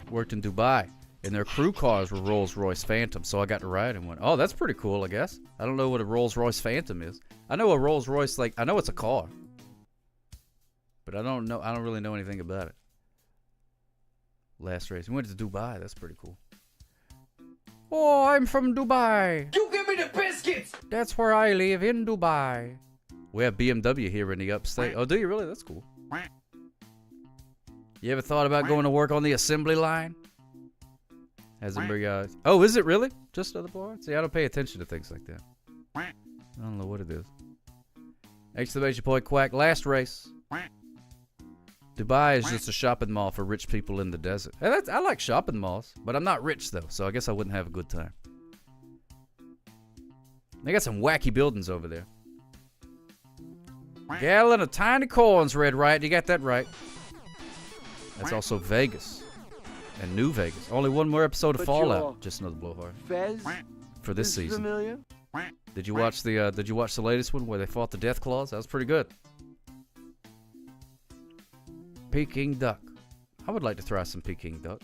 Worked in Dubai, and their crew cars were Rolls-Royce Phantom, so I got to ride in one. Oh, that's pretty cool, I guess. I don't know what a Rolls-Royce Phantom is. I know a Rolls-Royce, I know it's a car. But I don't really know anything about it. Last race. We went to Dubai. That's pretty cool. Oh, I'm from Dubai. You give me the biscuits! That's where I live, in Dubai. We have BMW here in the upstate. Oh, do you really? That's cool. You ever thought about going to work on the assembly line? Oh, is it really? Just other board? See, I don't pay attention to things like that. I don't know what it is. Exclamation point quack. Last race. Dubai is just a shopping mall for rich people in the desert. I like shopping malls, but I'm not rich though, so I guess I wouldn't have a good time. They got some wacky buildings over there. Gallon of tiny corns, Red Riot. You got that right. That's also Vegas. And New Vegas. Only one more episode of Fallout. Just another blowhard. Fez for this season. Familiar? Did you watch the latest one where they fought the Death Claws? That was pretty good. Peking duck. I would like to try some Peking duck.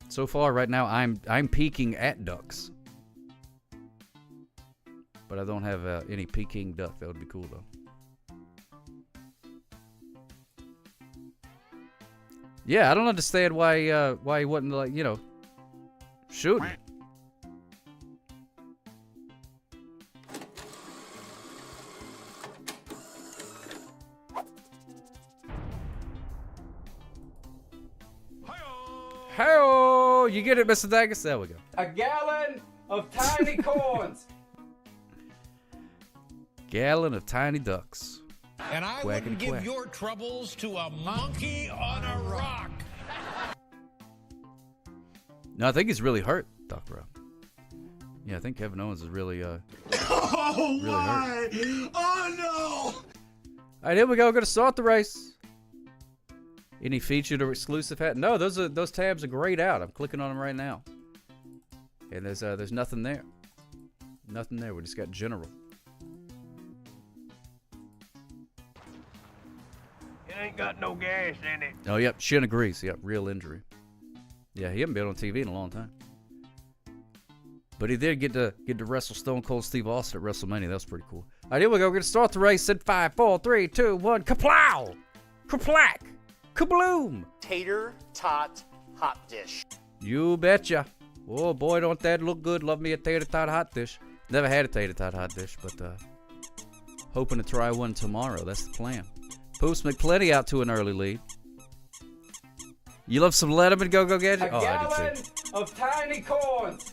So far, right now, I'm peeking at ducks, but I don't have any Peking duck. That would be cool though. Yeah, I don't understand why he wouldn't shoot me. Hey-oh! You get it, Mr. Daggis? There we go. A gallon of tiny corns. Gallon of tiny ducks. And I wouldn't give your troubles to a monkey on a rock. No, I think he's really hurt, Doc Rob. Yeah, I think Kevin Owens is really Oh, really my! Hurt. Oh, no! All right, here we go. We're gonna start the race. Any featured or exclusive hat? No, those tabs are grayed out. I'm clicking on them right now, and there's nothing there. Nothing there. We just got general. It ain't got no gas in it. Oh, yep. Shin agrees. Yep. Real injury. Yeah, he hasn't been on TV in a long time. But he did get to wrestle Stone Cold Steve Austin at WrestleMania. That was pretty cool. All right, here we go. We're gonna start the race in 5, 4, 3, 2, 1. Kaplow! Kaplack! Kabloom! Tater tot hot dish. You betcha. Oh boy, don't that look good. Love me a tater tot hot dish. Never had a tater tot hot dish, but hoping to try one tomorrow. That's the plan. Poops McPlenty out to an early lead. You love some Letterman Go-Go Gadget? A gallon of tiny corns.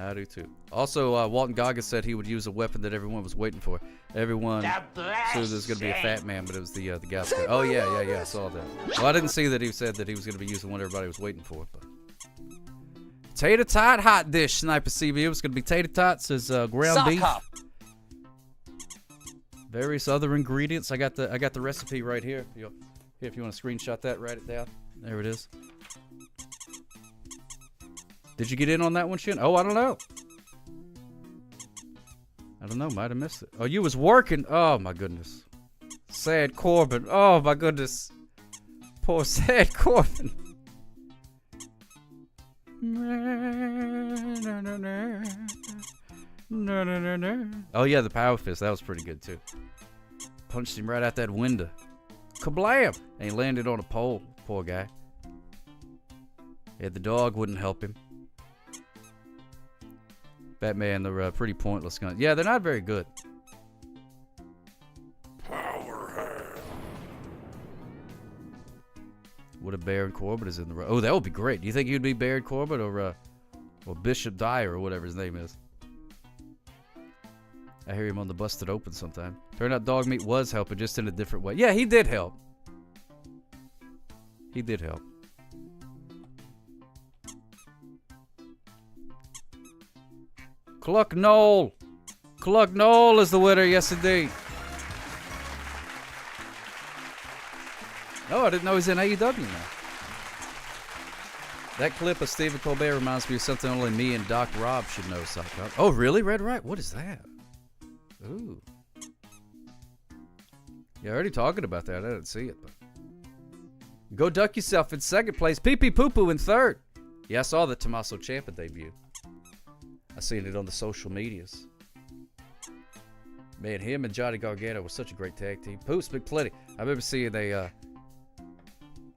I do too. Also, Walton Goggins said he would use a weapon that everyone was waiting for. Everyone said there's going to be a fat man, but it was the guy. Oh, yeah, I saw that. Well, I didn't see that he said that he was going to be using what everybody was waiting for. But tater tot hot dish, Sniper CB. It was going to be tater tots as ground beef. Various other ingredients. I got the recipe right here. If you want to screenshot that, write it down. There it is. Did you get in on that one, Shin? Oh, I don't know. Might have missed it. Oh, you was working. Oh, my goodness. Sad Corbin. Oh, my goodness. Poor sad Corbin. Oh, yeah, the power fist. That was pretty good, too. Punched him right out that window. Kablam! And he landed on a pole. Poor guy. Yeah, the dog wouldn't help him. Batman, they're pretty pointless guns. Yeah, they're not very good. What if Baron Corbin is in the row? Oh, that would be great. Do you think he'd be Baron Corbin or Bishop Dyer or whatever his name is? I hear him on the Busted Open sometime. Turned out dog meat was helping, just in a different way. Yeah, he did help. He did help. Cluck Knoll. Cluck Knoll is the winner. Yes, indeed. Oh, I didn't know he's in AEW now. That clip of Stephen Colbert reminds me of something only me and Doc Rob should know. Oh, really? Red Right? What is that? Ooh. Yeah, already talking about that. I didn't see it. But go duck yourself in second place. Pee-pee poo-poo in third. Yeah, I saw the Tommaso Ciampa debut. I seen it on the social medias. Man, him and Johnny Gargano was such a great tag team. Poops, big plenty. I remember seeing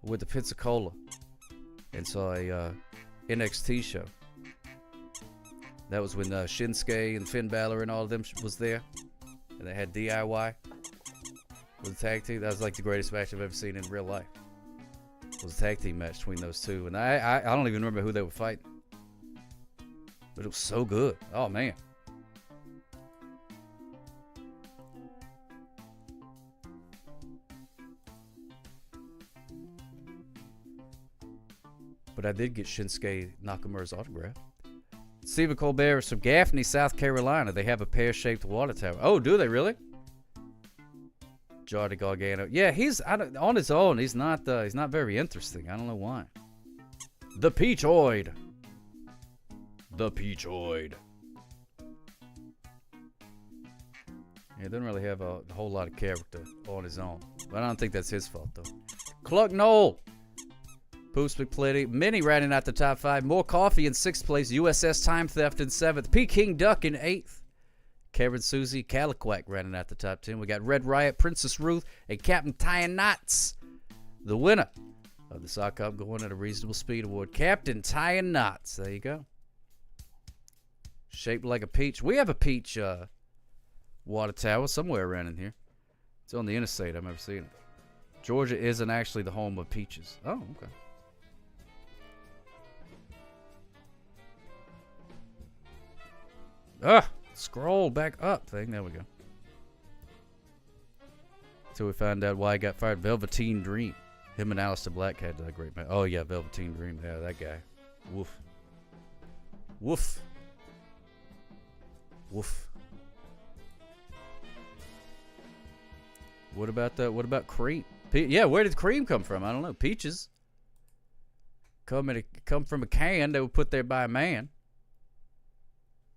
with the Pensacola and saw a NXT show. That was when Shinsuke and Finn Balor and all of them was there. And they had DIY with the tag team. That was like the greatest match I've ever seen in real life. It was a tag team match between those two. And I don't even remember who they were fighting. But it was so good. Oh, man. But I did get Shinsuke Nakamura's autograph. Stephen Colbert is from Gaffney, South Carolina. They have a pear-shaped water tower. Oh, do they really? Johnny Gargano. Yeah, he's on his own. He's not very interesting. I don't know why. The Peachoid. The Peachoid. Yeah, doesn't really have a whole lot of character on his own. But I don't think that's his fault, though. Cluck Knoll. Poops McPlenty. Minnie rounding out the top 5. More Coffee in 6th place. USS Time Theft in 7th. Peking Duck in 8th. Karen Susie Caliquac rounding out the top 10. We got Red Riot, Princess Ruth, and Captain Tying Knots. The winner of the Sock Hop Going at a Reasonable Speed Award. Captain Tying Knots. There you go. Shaped like a peach. We have a peach water tower somewhere around in here. It's on the interstate. I've never seen it. Georgia isn't actually the home of peaches. Oh, okay. Scroll back up thing. There we go. Until we find out why he got fired. Velveteen Dream. Him and Aleister Black had a great match. Oh, yeah, Velveteen Dream. Yeah, that guy. Woof. Woof. Woof. What about cream? Yeah, where did cream come from? I don't know. Peaches. Come from a can that was put there by a man.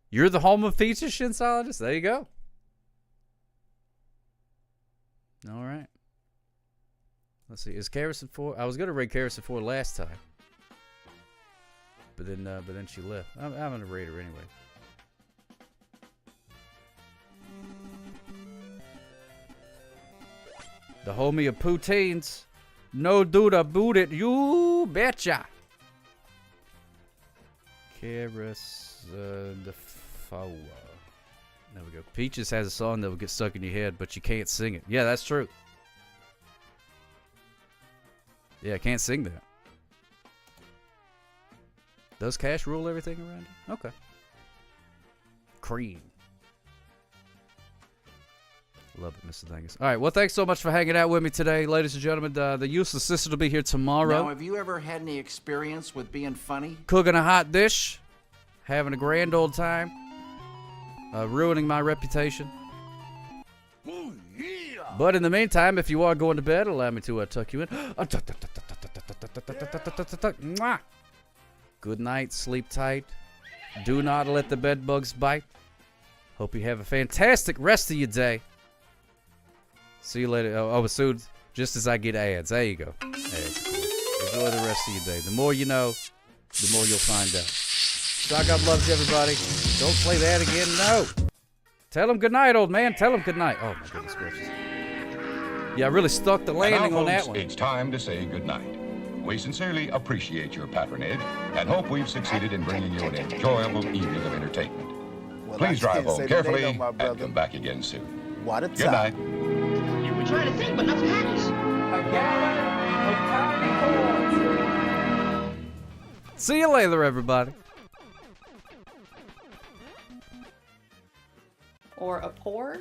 You're the home of peaches, Shinsologist? There you go. All right. Let's see. Is Carrison 4? I was going to rate Carrison 4 last time. But then she left. I'm going to rate her anyway. The homie of poutines. No dude about it. You betcha. Carrison the Four. There we go. Peaches has a song that will get stuck in your head, but you can't sing it. Yeah, that's true. Yeah, I can't sing that. Does cash rule everything around here? Okay. cream. Love it, Mr. Dangus. All right, well, thanks so much for hanging out with me today, ladies and gentlemen. The useless sister will be here tomorrow. Now, have you ever had any experience with being funny? Cooking a hot dish, having a grand old time, ruining my reputation. But in the meantime, if you are going to bed, allow me to tuck you in. Mwah. Good night, sleep tight. Do not let the bed bugs bite. Hope you have a fantastic rest of your day. See you later. Oh, soon, just as I get ads. There you go. Ads. Enjoy the rest of your day. The more you know, the more you'll find out. Stock Up loves you, everybody. Don't play that again. No. Tell him good night, old man. Tell him good night. Oh, my goodness gracious. Yeah, I really stuck the landing on that one. It's time to say goodnight. We sincerely appreciate your patronage and hope we've succeeded in bringing you an enjoyable evening of entertainment. Well, Please drive home carefully and come back again soon. What a Good time. night. We're trying to think, but nothing happens. See you later, everybody. Or a pour?